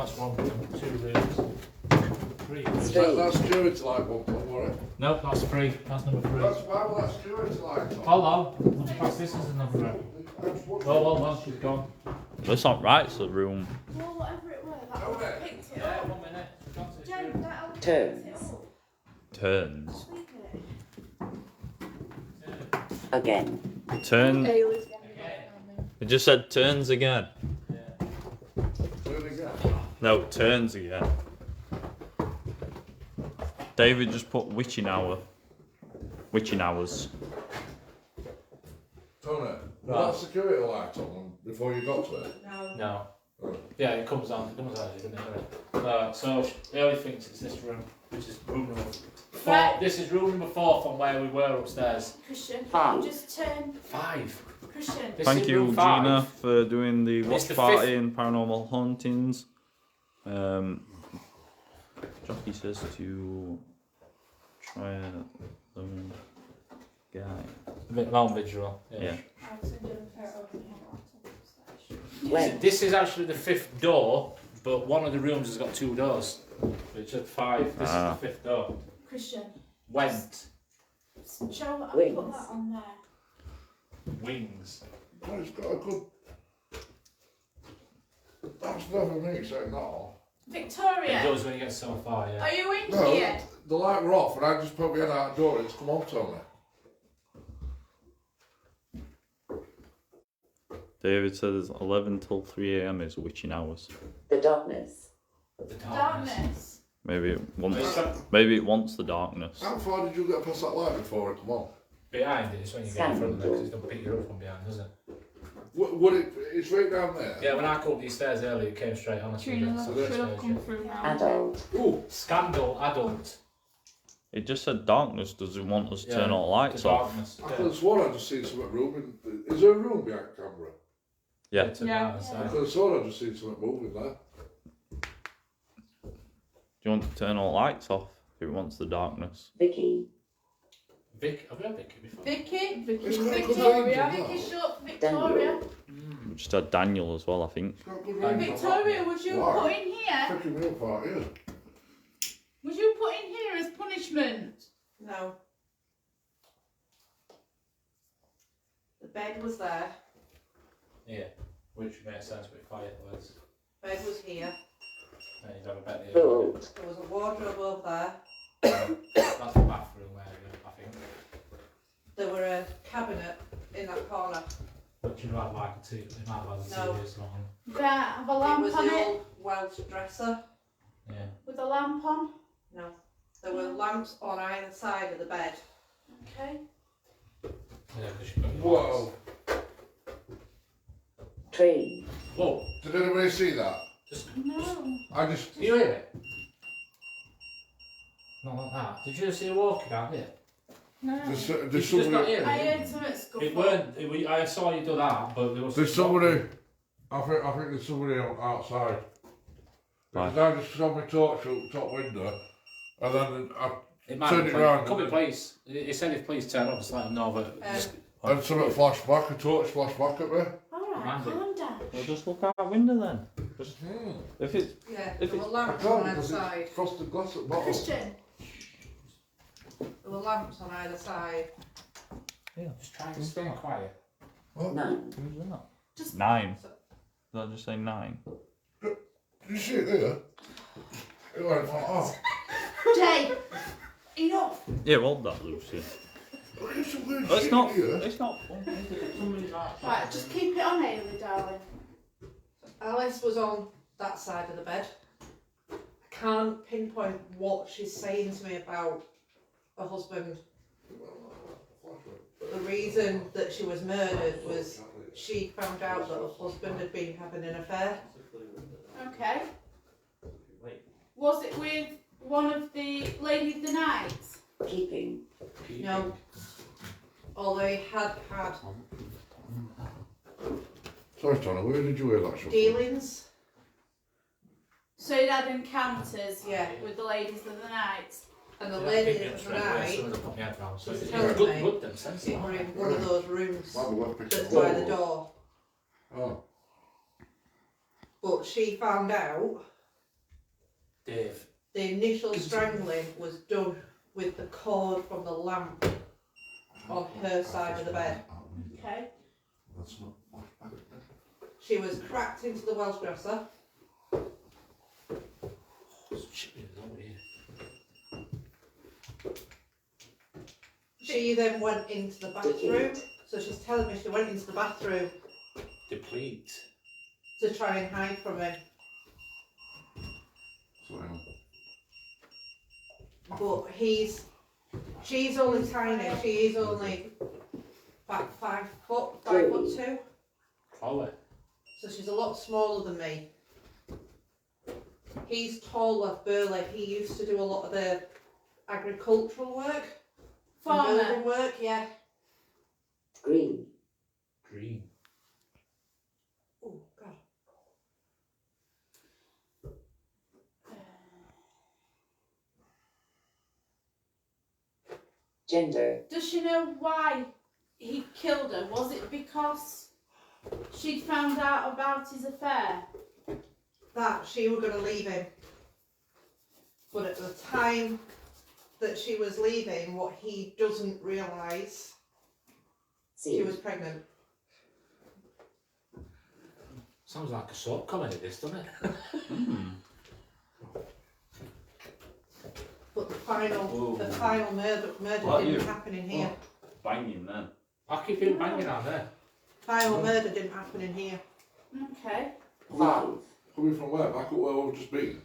2 rooms. 3 rooms. That's security light one, don't worry. No, that's 3. That's number 3. Why will that security light on? Hold on. Let's pass this as another room. Oh, well, she's gone. That's not right, it's the room. Well, whatever it was, that one picked it Yeah, up. 1 minute. Jen, that one Turns. picked it up. Turns. Leave it. Again. Turn. Ailey's one we got down there. It just said turns again. Do it again. No, turns again. David just put witching hour. Witching hours. Tony, was that security light on before you got to it? No. Yeah, it comes on, doesn't it? So Ailey thinks it's this room, which is room number 4. Right. This is room number 4 from where we were upstairs. Christian, Five. just turn. 5. Christian, This Thank is you, room 5. Gina, for doing the watch the party fifth- and paranormal hauntings. Jockey says to try the guy. A bit long visual. Yeah. I'll send you a photo of my laptop. When. This is actually the 5th door, but one of the rooms has got 2 doors. Which is 5. This Ah. is the 5th door. Christian, Went. show that. I'll Wings. put that on there. Wings. Well, it's got a good. That's never me saying that all. It Victoria, does when you get so far, yeah. are you in No, here? the light were off and I just put my head out the door and it's come on, Tony. David says 11 till 3 a.m. is witching hours. The darkness. The Darkness. Maybe it wants the darkness. How far did you get past that light before it come on? Behind it is when you get in front of it, because it's going to pick you up from behind, doesn't it? It's right down there. Yeah, when I come up these stairs earlier, it came straight on us. Trina, So that that's should have come station. through now. Adult. Ooh, Scandal, adult. It just said darkness. Does it want us to Yeah, turn all the lights the off? darkness. I could have sworn I just seen some room. Is there a room behind the camera? Yeah. To Yeah. the I side. could have sworn I just seen something moving there. Do you want to turn all the lights off if it wants the darkness? Vicky. Vic, have you had Vicky before? Vicky? It's got a good Victoria? range, Vicky that. short for Victoria. We just had Daniel as well, I think. It's got a good range, that. Victoria, would you Why? put in here? Fucking real part, yeah. Would you put in here as punishment? No. The bed was there. Yeah, which makes sense with fireplace. Bed was here. And you'd have a bed here. Build. There was a wardrobe over there. That's the bathroom area, I think. There were a cabinet in that corner. But you might like a TV, you might like a No. TV or something. There, have a It lamp was on the it. old Welsh dresser. Yeah. With a lamp on. No. There were lamps on either side of the bed. Okay. Yeah, because you've got your Whoa. Tree. lights. Whoa, Did anybody see that? No. I just. can you hear it? Not like that. Did you just see a walking out here? No. There's Did you just not somebody. hear I it? heard something scuffle. It weren't, I saw you do that, but there was... There's somebody. I think there's somebody outside. Right. Because I just saw my torch out the top window, and then I It might turned be it police. round. Could be police. He said if police turn up, just let them know, but... And something flashed back, a torch flashed back at me. Alright, Mandy. calm down. Well, just look out the window then. Just, if it's Yeah, If there were it's- I lamps can't on either because side. it's frosted glass at the bottom. Christian. There were lamps on either side. Just try and stay quiet. None. who's that? Just- 9. Did I just say 9? Did you see it there? It went like, oh. Jay. Enough. Yeah, hold that, Lucy. Look at some weird It's shit not. here. It's not fun. Is it? Somebody's right. Right, just keep it on, Hayley, darling. Alice was on that side of the bed. I can't pinpoint what she's saying to me about her husband. The reason that she was murdered was she found out that her husband had been having an affair. Okay. Was it with one of the Lady of the Nights? Keeping. No. Although he had had Sorry, Tony, where did you hear that shot? dealings. So you'd had encounters Yeah. with the Ladies of the Night. And the lady of the night So was it's telling good, me good then, sense. it were in one of those rooms Might be worth picking that's up. by the door. Oh. But she found out Dave. the initial strangling was done with the cord from the lamp on her side of the bed. Okay. That's not. She was cracked into the Welsh dresser. She then went into the bathroom. So she's telling me she went into the bathroom Deplete. to try and hide from him. But she's only tiny. She is only about 5 foot, 5'2". Chloe. So she's a lot smaller than me. He's taller, burly. He used to do a lot of the agricultural work. Farmer. Building work, yeah. Green. Green. Oh, God. Gender. Does she know why he killed her? Was it because she'd found out about his affair? That she were going to leave him. But at the time that she was leaving, what he doesn't realise, she C. was pregnant. Sounds like a soap comedy, this, doesn't it? But the final murder What, didn't you? happen in here. Banging then. I keep hearing banging out there. Final murder didn't happen in here. Okay. 5. Coming from where? Back up where we've just been.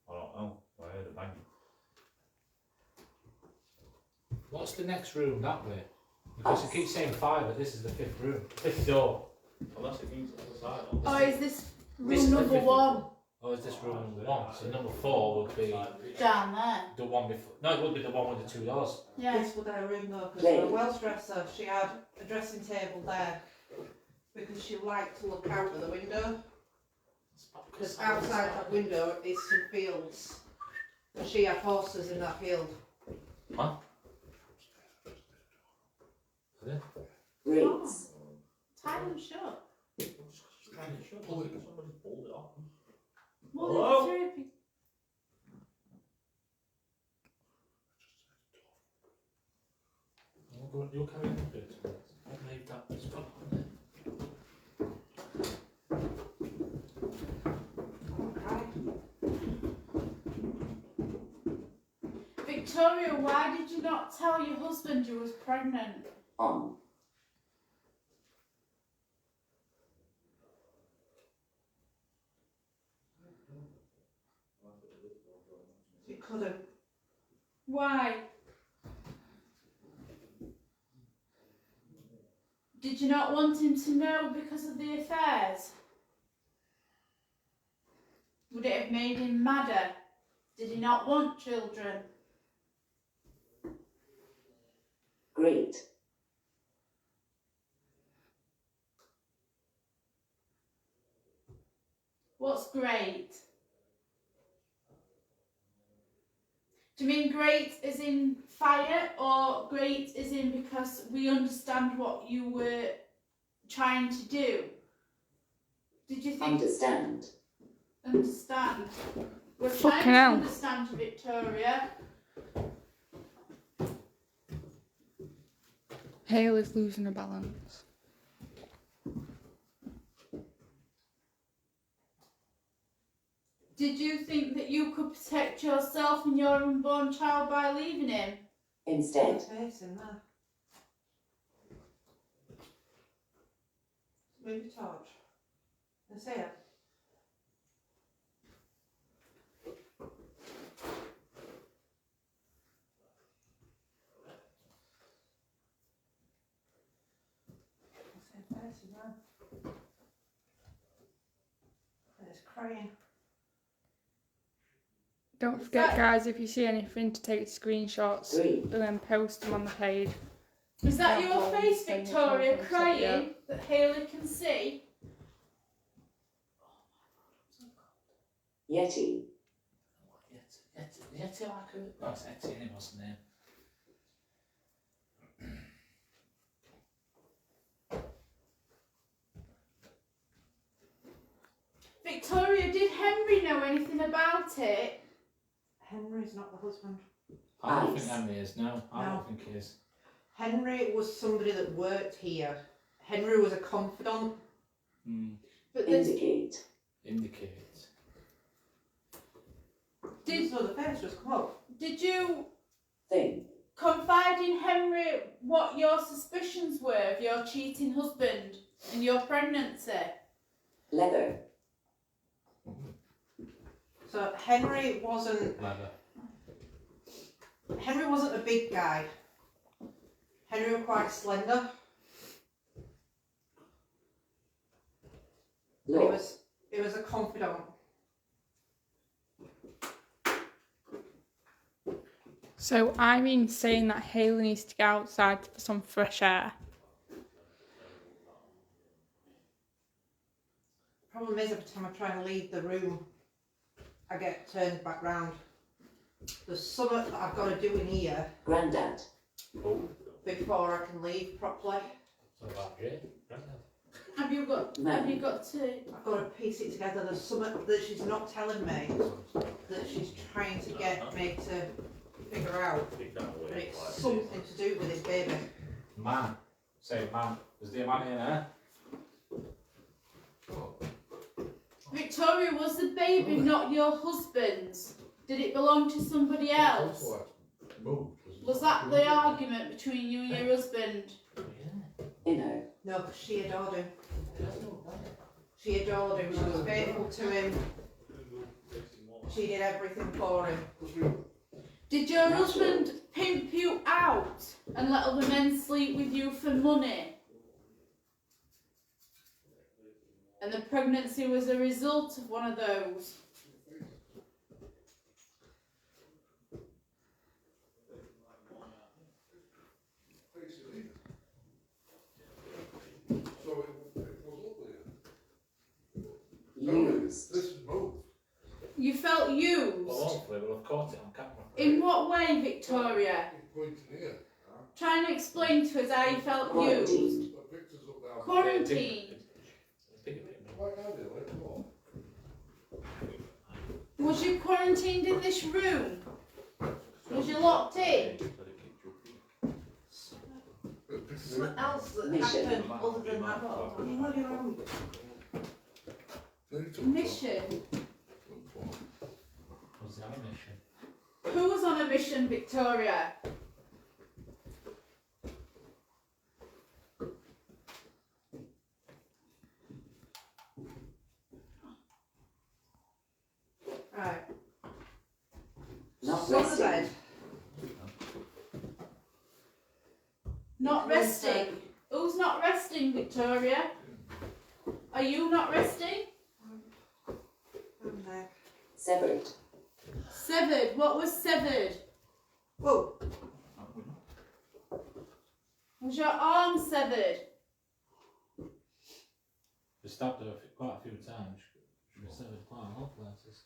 I don't know. I heard a banging. What's the next room that way? Because you keep saying 5, but this is the 5th room, 5th door. Unless it means it's outside. Oh, is this This room is the number 5th. 1 Or is this room number 1? So number 4 would be down there? the one before. No, it would be the one with the 2 doors. Yeah. This was her room though, because Right. for a Welsh dresser, she had a dressing table there because she liked to look out of the window. Because outside that window is some fields, and she had horses in that field. Huh? Is it? Rates. Tie them shut. Pull it. Somebody pulled it off. Well, Hello? there's 3 of you. You'll carry on with it. I'll leave that. It's got on there. Victoria, why did you not tell your husband you was pregnant? On. She couldn't. Why? Did you not want him to know because of the affairs? Would it have made him madder? Did he not want children? Great. What's great? Do you mean great as in fire, or great as in because we understand what you were trying to do? Did you think Understand. understand? We're Fucking trying to hell. understand you, Victoria. Hale is losing her balance. Did you think that you could protect yourself and your unborn child by leaving him? Instead. Face in there. Move your torch. Let's see it. Face in there. And it's crying. Don't forget, guys, if you see anything, to take screenshots 3. and then post them on the page. Is that Yeah, your well, face, saying it's Victoria, not crying that Haley can see? Yeti. Yeti like a... No, it's Yeti anyway, what's the name? Victoria, did Henry know anything about it? Henry's not the husband. I don't Ice. think Henry is, no. I No. don't think he is. Henry was somebody that worked here. Henry was a confidant. But there's, Indicate. Indicate. did, So the face just come up. did you Thing. confide in Henry what your suspicions were of your cheating husband and your pregnancy? Leather. So Henry wasn't a big guy. Henry was quite slender. But Law. he was a confidant. So Irene's saying that Haley needs to go outside for some fresh air. Problem is, every time I try and leave the room, I get turned back round. There's something that I've got to do in here Grandad. before I can leave properly. So about it. Have you got to? I've got to piece it together. There's something that she's not telling me that she's trying to get me to figure out. But it's something to do with his baby. Man. Say man. Is there a man in there? Victoria, was the baby not your husband's? Did it belong to somebody else? Was that the argument between you and your husband? Inner. No, 'cause she adored him. She adored him. She was faithful to him. She did everything for him. Did your husband pimp you out? and let other men sleep with you for money. And the pregnancy was a result of one of those. So it was up there. Used. This is moved. You felt used. Well, hopefully we'll have caught it on camera. In what way, Victoria? It's pointing here. Try and explain to us how you felt used. Quarantined. Got pictures up there. Quarantined. Right now, dear, let's go. Was you quarantined in this room? Was you locked in? Something else that Mission. happened other than that. Mission? Was that a mission? Who was on a mission, Victoria? Right. Not Go to bed. resting. Not resting. Who's not resting, Victoria? Are you not resting? Severed. Severed. What was severed? Whoa. Was your arm severed? We stabbed her quite a few times. She was severed quite a lot of places.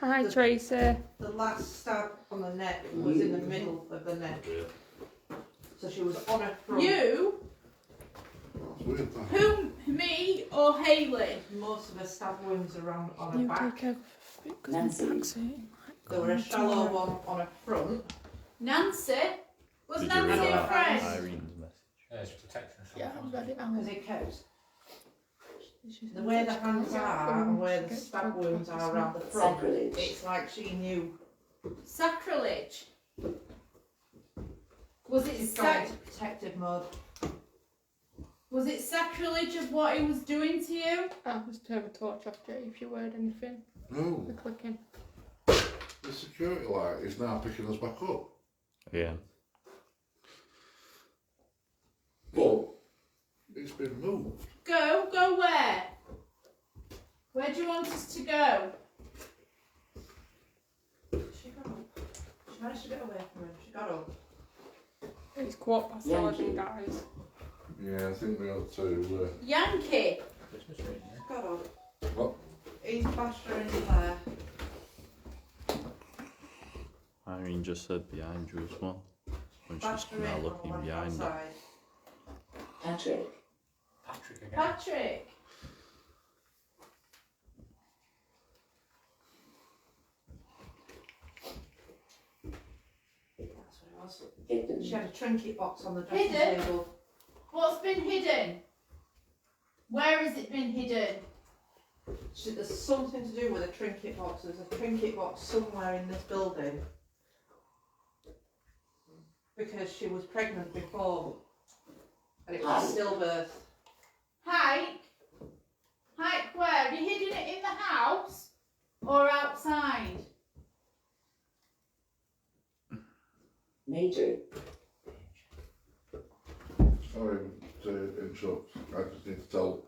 Hi, Tracy. The last stab on the neck was in the middle of the neck. So she was on her front. You? It's weird, that. Who? Me or Hayley? Most of her stab wounds around on her back. Nancy. There were a shallow one on her front. Nancy? Was Did you read Nancy a out friend? Irene's message? It's protection. Yeah, I read it out. Because it counts. The way the hands are and where the stab wounds are around the front, Sacrilege. it's like she knew. Sacrilege. Was it She's gone into protective mode. was it sacrilege of what he was doing to you? I was to have a torch off Jay if you heard anything. No, The clicking. the security light is now picking us back up. Yeah. But it's been moved. Go where? Where do you want us to go? She got up. She managed to get away from him. She got up. It's 11:15, guys. Yeah, I think we ought to. Yankee. Christmas tree, yeah. She got up. What? He's bashed her into there. Irene just said behind you as well. When she's Bashed her now in on looking the behind left-hand her. side. Patrick. Patrick again. Patrick. That's what it was. Hidden. She had a trinket box on the dressing Hidden? table. What's been hidden? Where has it been hidden? There's something to do with a trinket box. There's a trinket box somewhere in this building. Because she was pregnant before. And it was stillbirth. Hike? Hike where? Have you hidden it in the house? Or outside? Major. Sorry to interrupt. I just need to tell.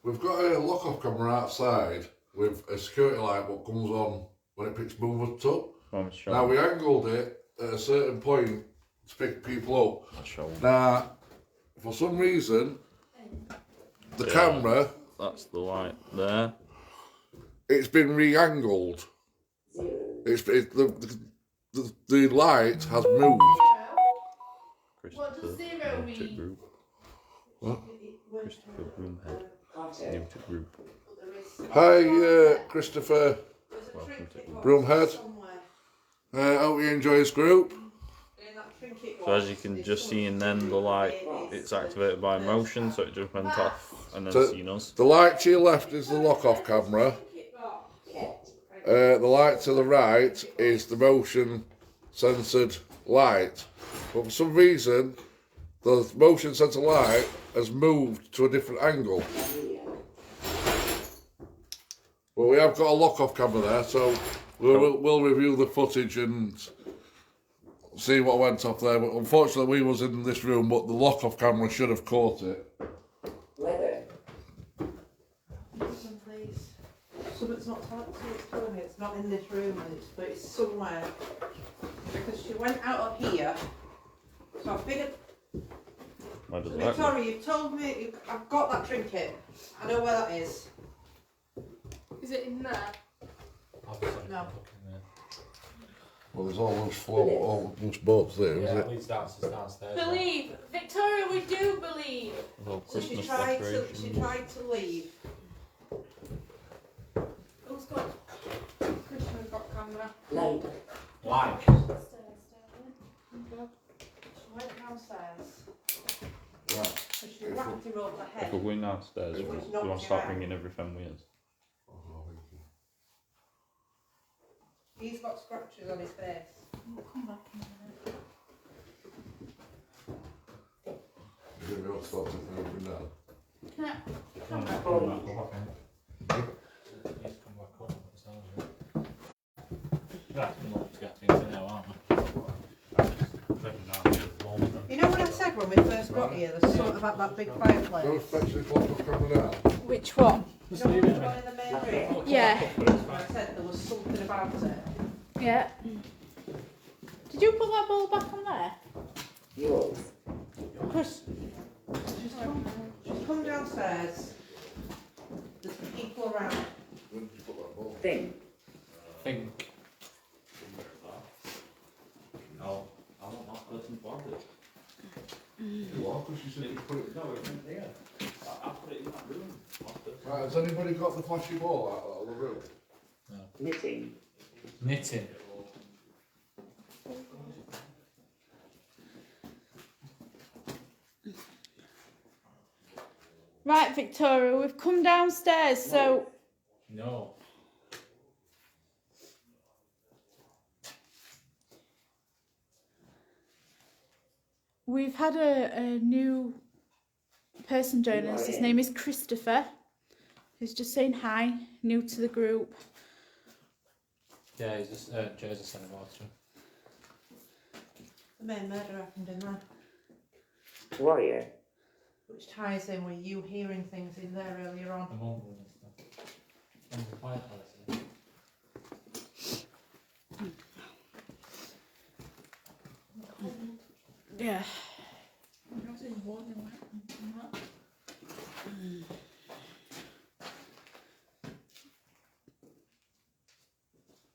We've got a lock-off camera outside with a security light what comes on when it picks movement up. Mum's Now showing. we angled it at a certain point to pick people up. I'll show 'em. Now, for some reason, the Yeah. camera, That's the light there. it's been re-angled. Zero. The light has moved. What does Christopher zero Newton mean? Group. What? Christopher Broomhead. Carter. Newton Group. Hi, Christopher There's a Welcome trinket to box Broomhead. somewhere. Hope you enjoy this group. In that trinket So as box you can is just see, and something then to the do light, with it's the activated by first motion, half. so it just went off and then So- seen us. The light to your left is the lock-off camera. Cat. The light to the right is the motion censored light. But for some reason, the motion sensor light has moved to a different angle. Maria. But we have got a lock-off camera there, so we'll review the footage and see what went off there. But unfortunately, we was in this room, but the lock-off camera should have caught it. Weather. Listen, please. Something's not telling me it's not in this room, but it's somewhere. Because she went out of here. So I figured. Where does that go? Victoria, you've told me I've got that trinket. I know where that is. Is it in there? Obviously, No. looking there. Well, there's all those boats there, is Yeah, it? at least downstairs. Believe, Victoria, we do believe. Little So she Christmas tried decorations. to leave. Who's got? Christian's got camera. Light. Like. She went downstairs. Right. So she whacked him over the If head. we're going downstairs, Which we knocked want him to start out. bringing everything with us. He's got scratches on his face. Come back in a minute. You didn't know stop it now. Can I? Come back up, I think. He's come back up. It sounds right. We're asking them to get things in now, aren't we? Living down here at the moment. You know what I said when we first got here? There's something about that big fireplace. Don't expect this lock-off camera now. Which one? You know what the one in the main room? Yeah. I said there was something about it. Yeah. Did you put that ball back on there? Yours. Chris, she's come downstairs. There's people around. When did you put that ball? Thing. Think. No, I want that person to have it. You are, because you said you put it. No, it's in there. I put it in that room. Right, has anybody got the flashy ball out of the room? Knitting. Knitting. Right, Victoria, we've come downstairs, so No. we've had a new person join us. His name is Christopher. He's just saying hi, new to the group. Yeah, he's just Jersey Centre Water. The main murder happened in there. Warrior. Which ties in with you hearing things in there earlier on. The mum and stuff. And the fireplace. Yeah.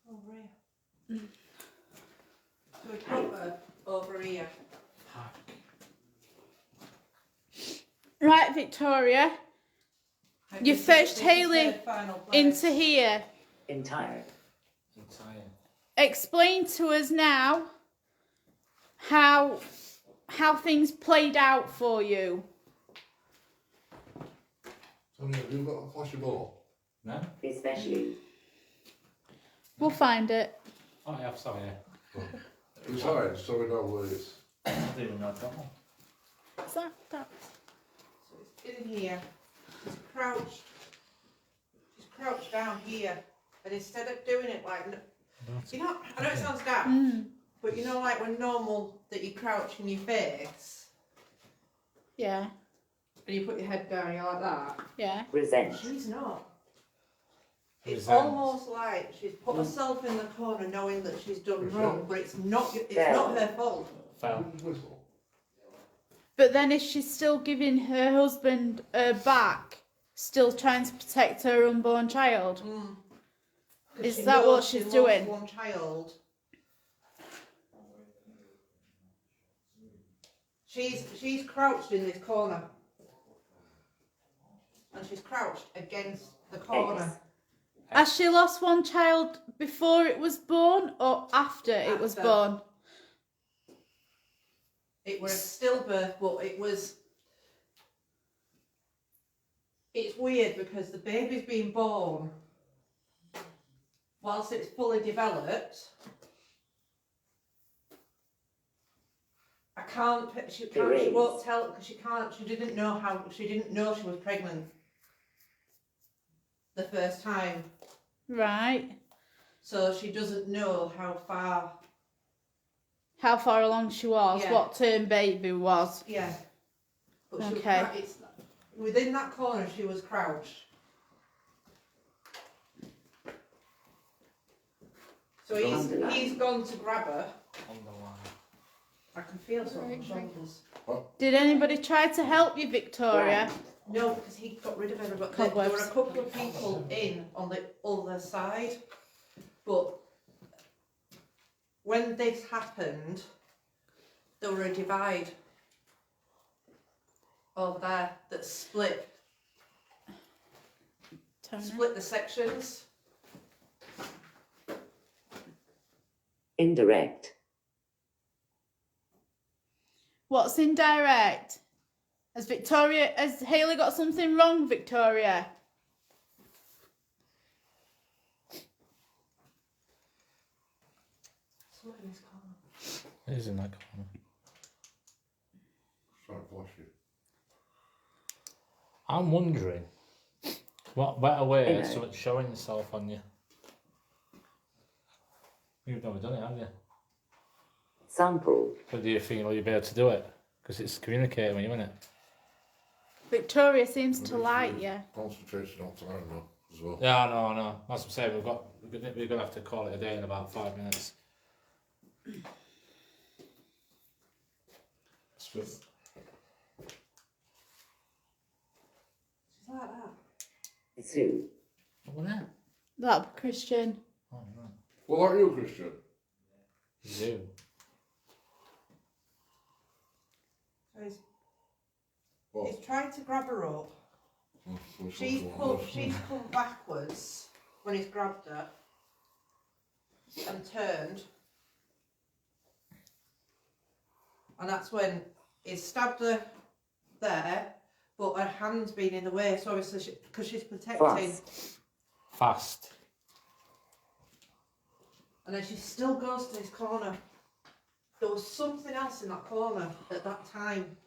Oh, right. So we put her over here. Right, Victoria, you This is- fetched this is Hayley her final place. into here. Entire. Entire. Explain to us now how things played out for you. Tony, have you got the flashy ball? No? Especially. We'll find it. Oh, yeah, sorry. Yeah. Besides, so we know where it's. I didn't even know that one. Is that? So it's in here. She's crouched. She's crouched down here. And instead of doing it like, you know, I know it sounds daft, but you know, like when normal that you crouch in your face Yeah. and you put your head down, you're like that. Yeah. Resent. She's not. It's Resent. almost like she's put herself in the corner, knowing that she's done Resent. wrong, but it's not. It's Yeah. not her fault. Fell. Whistle. But then is she still giving her husband her back, still trying to protect her unborn child? 'Cause Is she that knows what she she's lost doing? One child. She's crouched in this corner, and she's crouched against the corner. Has she lost one child before it was born or after it was After. born? It was a stillbirth, but it was. It's weird because the baby's being born whilst it's fully developed. I can't. She can't. She won't tell because she can't. She didn't know how. She didn't know she was pregnant the first time, Right. so she doesn't know how far How far along she was, Yeah. what term baby was. Yeah. But she Okay. was it's within that corner she was crouched. So he's gone to grab her. On the line. I can feel something on my shoulders. Did anybody try to help you, Victoria? No, because he got rid of everybody. Cobwebs. There were a couple of people in on the other side, but when this happened, there were a divide over there that split Tony? the sections. Indirect. What's indirect? Has Hayley got something wrong, Victoria? Someone in this corner. It is in that corner. Sorry, bless you. I'm wondering what better way Hello. so it's showing itself on you. You've never done it, have you? Sample. But do you feel you'll be able to do it? Because it's communicating when you're in it. Victoria seems to like you. Concentration on time though, as well. Yeah, I know. That's what I'm saying. We're gonna have to call it a day in about 5 minutes. She's like that. Zoo. What was that? That Christian. Oh no. What about you, Christian? Zoo. So he's What? tried to grab her up. She's come backwards when he's grabbed her and turned. And that's when he stabbed her there, but her hand's been in the way, so obviously because she's protecting. Fast. And then she still goes to this corner. There was something else in that corner at that time,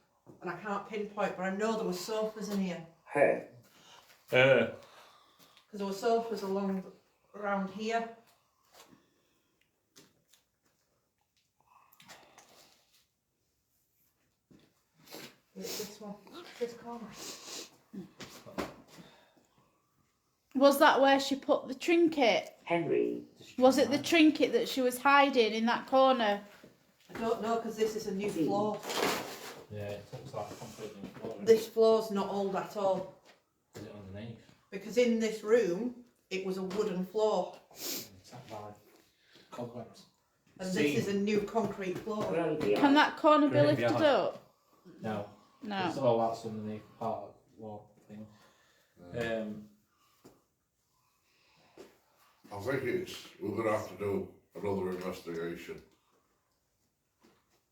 and I can't pinpoint, but I know there were sofas in here. Her. Because there were sofas around here. It's this one, this corner. Was that where she put the trinket? Henry. Was it the trinket that she was hiding in that corner? I don't know because this is a new floor. Yeah, it looks like a completely new floor. This floor's not old at all. Is it underneath? Because in this room, it was a wooden floor. It's that by cobwebs. And this is a new concrete floor. Can that corner be Great lifted behind. up? No. No. It's all that's underneath part of the wall thing. I think we're going to have to do another investigation.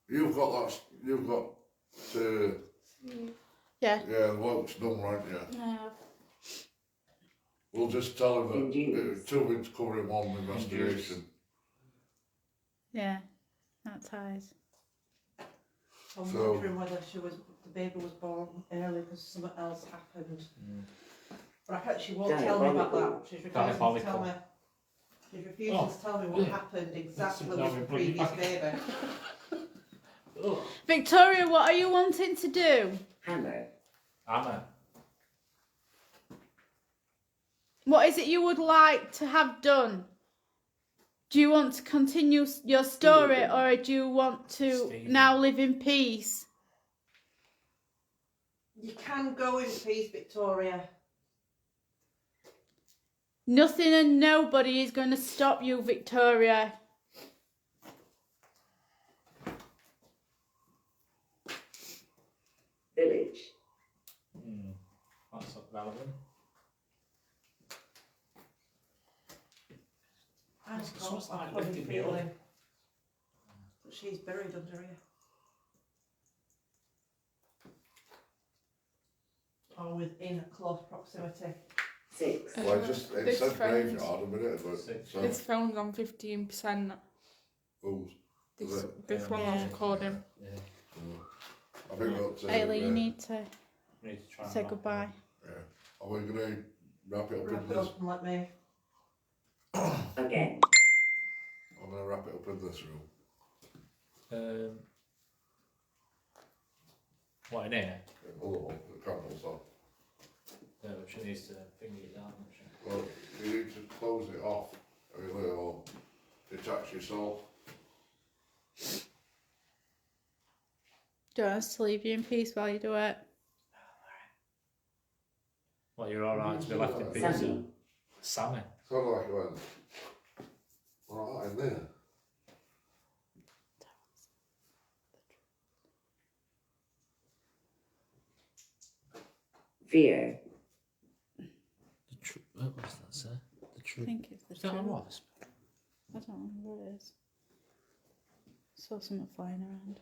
You've got to, Yeah. yeah, the work's done, right, yeah. No. We'll just tell him that Indeed. 2 weeks covering one investigation. Yeah. That ties. I'm So- wondering whether the baby was born early because something else happened. But she won't tell me about that. She's refusing to tell me. She's refusing to tell me what happened exactly with the previous baby. Victoria, what are you wanting to do? Hammer. Hammer. What is it you would like to have done? Do you want to continue your story or do you want to Stephen. now live in peace? You can go in peace, Victoria. Nothing and nobody is going to stop you, Victoria. Village. That's not relevant. I've It's got just a like funny lifting me up. feeling that she's buried under here. Or within close proximity. 6. Well, I just, it This said phone's- graveyard a minute ago. So, This phone's on 15%. who's? This one was recording. Yeah. I think that's Ayla, you need to We need to try and say wrap it goodbye. up. Yeah. Are we going to wrap it up Wrap in it this? up and let me. Again. I'm going to wrap it up in this room. What in here? Oh, the candles on. Yeah, but she needs to finger it down. doesn't she? Well, you need to close it off, really, or detach yourself. Do you want us to leave you in peace while you do it? Well, you're alright to be left in peace. Sammy. Sammy. Sounded like it went. Right in there. Fear. What was that say? The I truth. think it's the Is that a truth. wasp? I don't know what it is. Saw something flying around.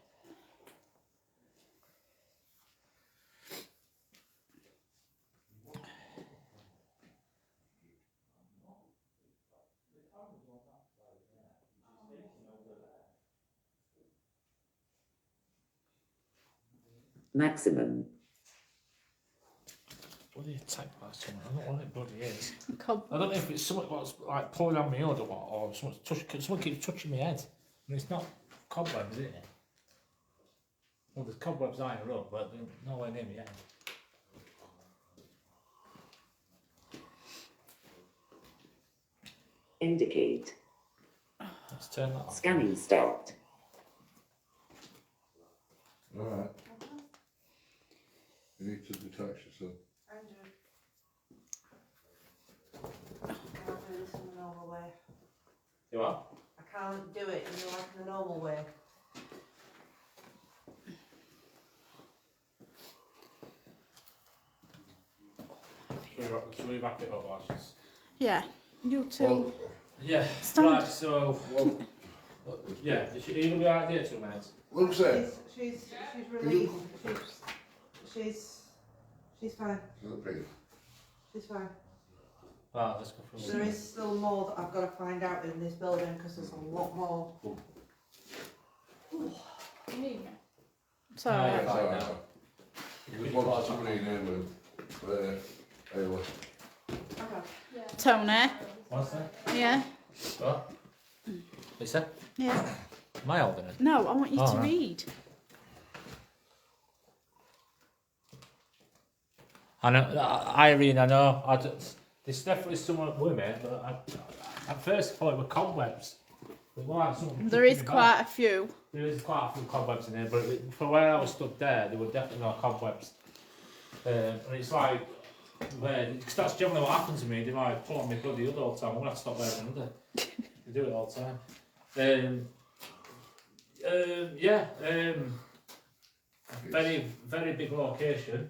Maximum. Bloody attacked by someone. I don't know what it bloody is. Cob- I don't know if it's something that's like pulling on my hood or what, or someone keeps touching my head. And it's not cobwebs, is it? Well, there's cobwebs higher up, but they're nowhere near my head. Indicate. Let's turn that off. Scanning stopped. Alright. You need to detach yourself. Can't do this in the normal way. You are? I can't do it in the normal way. Should we wrap it up, Ashes? Yeah, you two. Well, Yeah, Stand. right, so, well, yeah, are you going to be alright there 2 minutes? Luke's there. She's relieved. She's fine. She's fine. Right, let's go through There is still more that I've got to find out in this building because there's a lot more. You need me. It's No, alright. you're It's fine alright. now. You just want somebody in here with, Ayla. Tony. What's that? Yeah. What? Lisa? Yeah. Am I holding it? No, I want you Oh, to right. read. I know, Irene, I know. There's definitely someone with me, but at first I thought it were cobwebs. It was like someone There is touching me quite back. a few. There is quite a few cobwebs in there, but for where I was stood there were definitely no cobwebs. And it's like, because that's generally what happens to me. They might pull on my bloody hood all the time. I'm going to have to stop wearing another. They do it all the time. Very, very big location.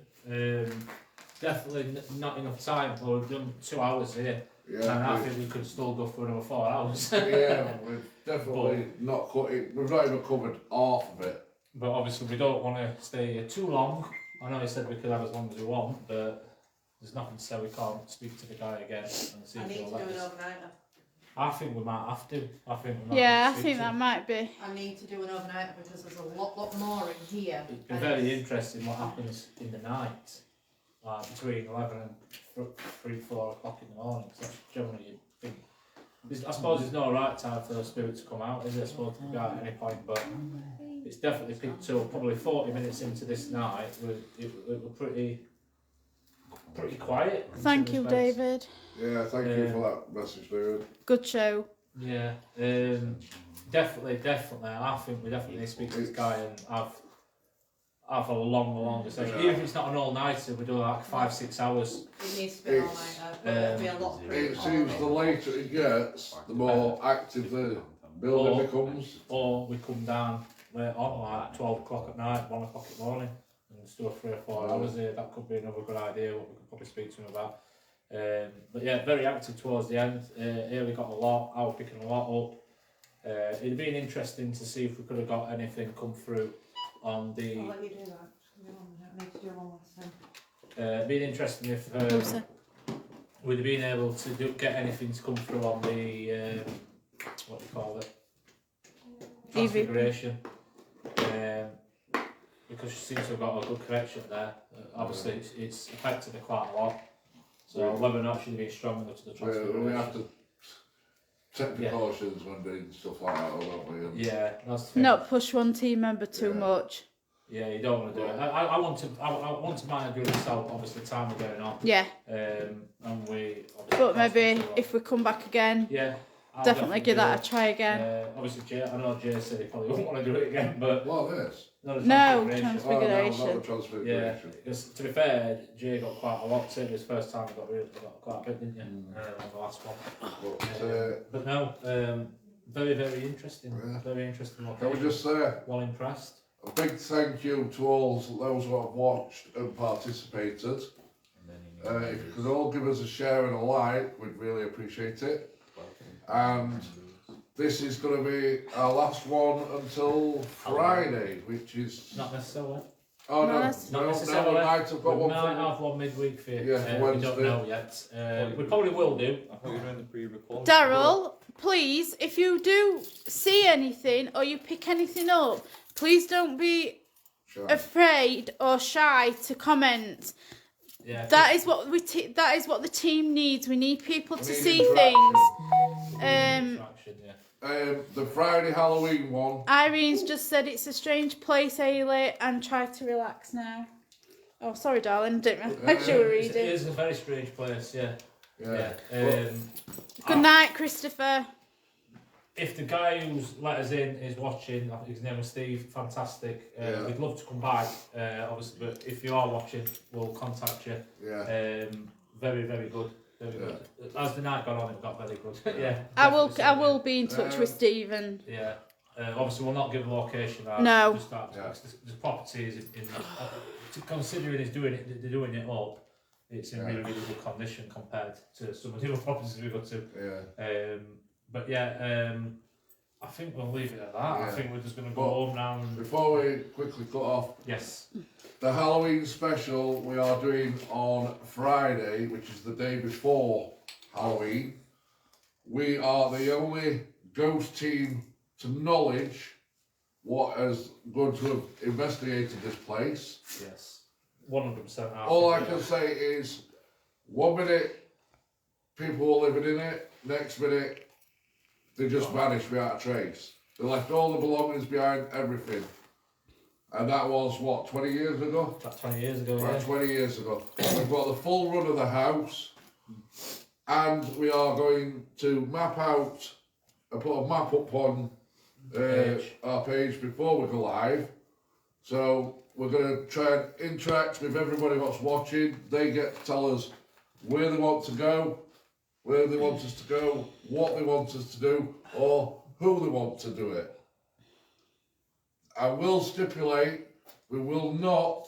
Definitely not enough time, but we've done 2 hours here. And I think we could still go for another 4 hours. Yeah, we've definitely not cut it. We've not even covered half of it. But obviously we don't want to stay here too long. I know he said we could have as long as we want, but there's nothing to say we can't speak to the guy again and see I if need he'll to do let an us. overnighter. I think we might have to. I think we might Yeah, I have to speak think to that him. might be. I need to do an overnighter because there's a lot more in here. It'd be And very it's- interesting what happens in the night, between 11 and 3, 4 o'clock in the morning. Because that's generally you think. I suppose there's no right time for the spirit to come out, is there? I suppose to go out at any point, but it's definitely picked up. Probably 40 minutes into this night, it was pretty quiet. in Thank some you, respects. David. Yeah, thank you for that message, David. Good show. Yeah, definitely. I think we definitely need to speak to this guy and have a longer session. Even if it's not an all-nighter, we do like 5-6 hours. It needs to be an all-nighter, but it'll be a lot of It people. seems the later it gets, the more active the building becomes. Or we come down late on, like 12 o'clock at night, 1 o'clock in the morning, and just do a 3 or 4 hours here. That could be another good idea, what we could probably speak to him about. But yeah, very active towards the end. Here we got a lot, I was picking a lot up. It'd been interesting to see if we could have got anything come through on the... I'll let you do that. I need to do one last thing. It'd been interesting if Lucy. we'd have been able to get anything to come through on the, what do you call it? Transfiguration. Because she seems to have got a good connection there. Obviously, it's affected her quite a lot. So whether or not she'd be strong enough to the transfiguration. We have to take precautions when doing stuff like that, don't we? And Yeah, that's the thing. Not push one team member too Yeah. much. Yeah, you don't want to do it. I want to mind doing myself. Obviously, time are going on. Yeah, And we. but maybe if we come back again, Yeah. I'll definitely give do that it. a try again. Obviously, Jay, I know Jay said he probably wouldn't want to do it again, but what this? not a No, transfiguration. Oh, no, not the Transfiguration. Yeah, transfiguration. because to be fair, Jay got quite a lot. Certainly, his first time he got quite a bit, didn't you? On the last one. But But no, very, very interesting. Yeah. Very interesting. can we just say Well impressed. a big thank you to all those who have watched and participated. If you could all give us a share and a like, we'd really appreciate it. And this is going to be our last one until Friday, which is. Not necessarily. Oh no, Not Not no, necessarily. we might have got We one might for. have one midweek for you. Yeah, for we Wednesday. don't know yet. We probably will do. I thought we were doing the pre-recording. Daryl, please, if you do see anything or you pick anything up, please don't be Sure. afraid or shy to comment. Yeah. That is what that is what the team needs. We need people to need see interaction. things. Interaction, yeah. The Friday Halloween one. Irene's just said it's a strange place, Ailey, and try to relax now. Oh, sorry, darling, didn't realise you were It reading. is a very strange place, yeah. Yeah. Good night, Christopher. If the guy who's let us in is watching, I think his name was Steve, fantastic. Yeah. We'd love to come back, obviously, but if you are watching, we'll contact you. Yeah. Very, very good. Very good. As the night got on, it got very good. Yeah. I will definitely. be in touch with Stephen. Yeah. Obviously, we'll not give a location out. No. Just that, the properties in considering he's doing it, they're doing it up. It's in really, really good condition compared to some of the other properties we go to. Yeah. But yeah, I think we'll leave it at that. I Yeah. think we're just going to go But home now. And, Before we quickly cut off, yes. the Halloween special we are doing on Friday, which is the day before Halloween. We are the only ghost team to knowledge what is going to have investigated this place. Yes. 100%. All I can say is, 1 minute people were living in it, next minute they just vanished without a trace. They left all the belongings behind, everything. And that was, what, 20 years ago? About 20 years ago, About yeah. 20 years ago. We've got the full run of the house, and we are going to map out and put a map up on our page before we go live. So we're going to try and interact with everybody that's watching. They get to tell us where they want to go, where they want us to go, what they want us to do, or who they want to do it. I will stipulate we will not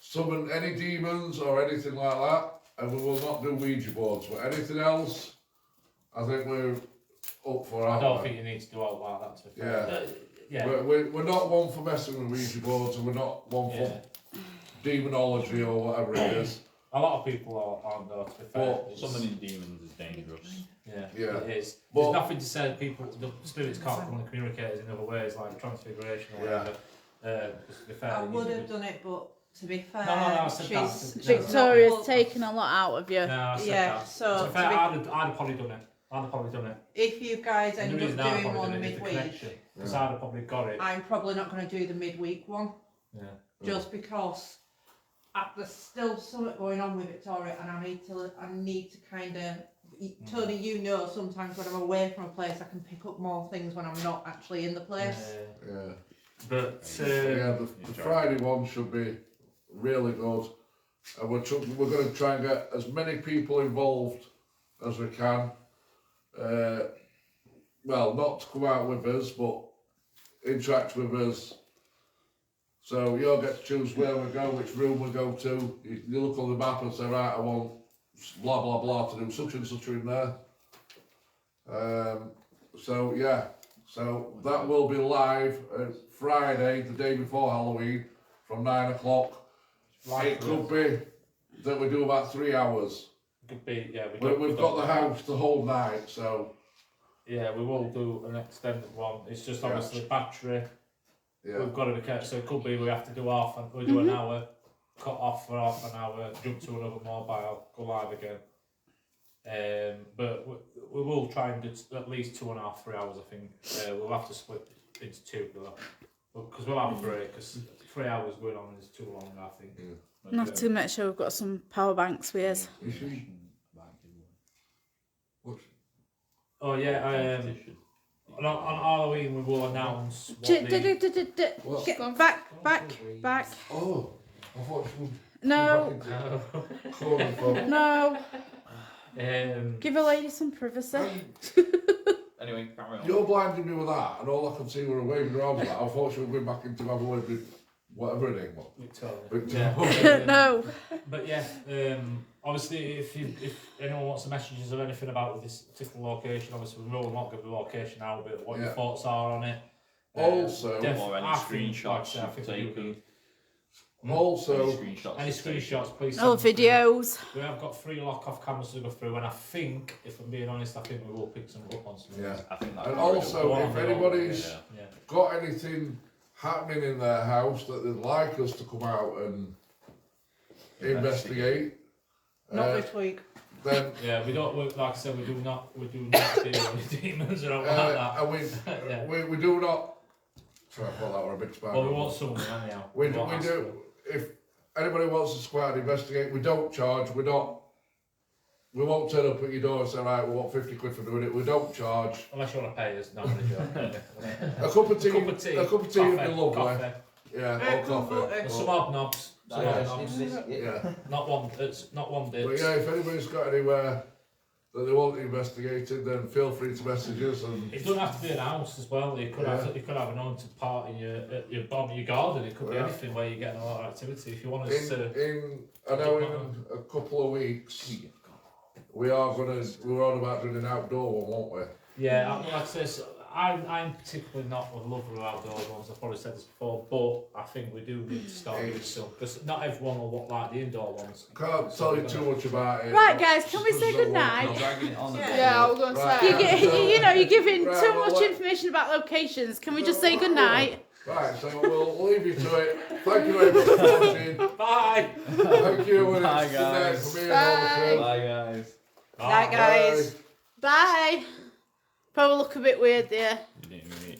summon any demons or anything like that, and we will not do Ouija boards. But anything else, I think we're up for. I don't think you need to do all like that, to be fair. Yeah. We're not one for messing with Ouija boards, and we're not one for demonology or whatever it is. A lot of people aren't though, to be fair. But summoning demons is dangerous. Yeah. It is. But- There's nothing to say that people, the spirits can't come and communicate us in other ways, like transfiguration or whatever. Because to be fair, I they would need to have done it, but to be fair, No, I said that. she's No. Victoria's not- taken a lot out of you. No, I said Yeah, that. so to be to fair, be- I'd have probably done it. I'd have probably done it. If you guys And end the up reason I'd doing probably one done it is the midweek, connection. Because I'd have probably got it. I'm probably not going to do the midweek one, Yeah. just because there's still something going on with Victoria, and I need to kind of. Tony, you know, sometimes when I'm away from a place, I can pick up more things when I'm not actually in the place. Yeah. But The Friday one should be really good, and we're going to try and get as many people involved as we can. Well, not to come out with us, but interact with us. So you'll get to choose where we go, which room we go to. You look on the map and say, right, I want blah blah blah to do such and such in there. So yeah, so that will be live Friday, the day before Halloween, from 9 o'clock. It could be that we do about 3 hours. could be, yeah. We've got the house the whole night, so Yeah, we will do an extended one. It's just obviously battery. yeah. We've got to be careful. So it could be we have to do we do an hour, cut off for half an hour, jump to another mobile, go live again. But we will try and do at least 2.5, 3 hours. I think we'll have to split into two though, because we'll have a break. Because 3 hours going on is too long, I think. But, Not to make sure we've got some power banks with us. You see? What's Oh yeah. On Halloween we will announce what the... what? Get back. Oh, I thought she would No, corner from. no. Um, Give a lady some privacy. Anyway, carry on. You're blinding me with that, and all I could see were waving her arms like I thought she would go back into have a word with whatever her name was. Victoria. Victoria. No. But yeah, obviously, if anyone wants the messages or anything about this particular location, obviously we will not give the location out, but what your Yeah. thoughts are on it. Also, Or any I think, screenshots like I said, I you've think we do taken. need- Also, Any screenshots, please. Oh, send them through. videos. We have got 3 lock-off cameras to go through, and I think, if I'm being honest, I think we will pick some up on some. yeah. I think And also, One if on the road, anybody's Yeah. got anything happening in their house that they'd like us to come out and investigate, Not this week. then Yeah, we don't work, like I said, we do not deal with demons or anything like that. and Yeah. we do not. Sorry, I thought that were a big spider. Well, we want someone anyhow. We won't ask do. If anybody wants us to go out and investigate, we don't charge. We're not. We won't turn up at your door and say, right, we want 50 quid for doing it. We don't charge. for- Unless you want to pay us, not really joke. A cup of tea. A cup of tea, would be coffee, lovely. coffee. Yeah, or coffee. And some hobnobs. Some hobnobs. Yeah. Not one. It's not one But dips. yeah, if anybody's got anywhere that they want investigated, then feel free to message us. And It doesn't have to be an house as well. You could have an haunted part in your garden. It could be Yeah. anything where you're getting a lot of activity. If you want us to, I know in a couple of weeks we're on about doing an outdoor one, won't we? yeah, like I say, I'm particularly not a lover of outdoor ones. I've probably said this before, but I think we do need to start doing some because not everyone will like the indoor ones. Can't tell you too much about it. Right, guys, can we say good night? Dragging it on a bit. Yeah, I was going to Right. say. You're giving Right, too well, much let- information about locations. Can we just say good night? Right, so we'll leave you to it. Thank you very much for watching. Bye. Thank you. And Bye, it's good night guys. for me and all the crew. Bye, guys. Night, guys. Bye. Probably look a bit weird there. You didn't even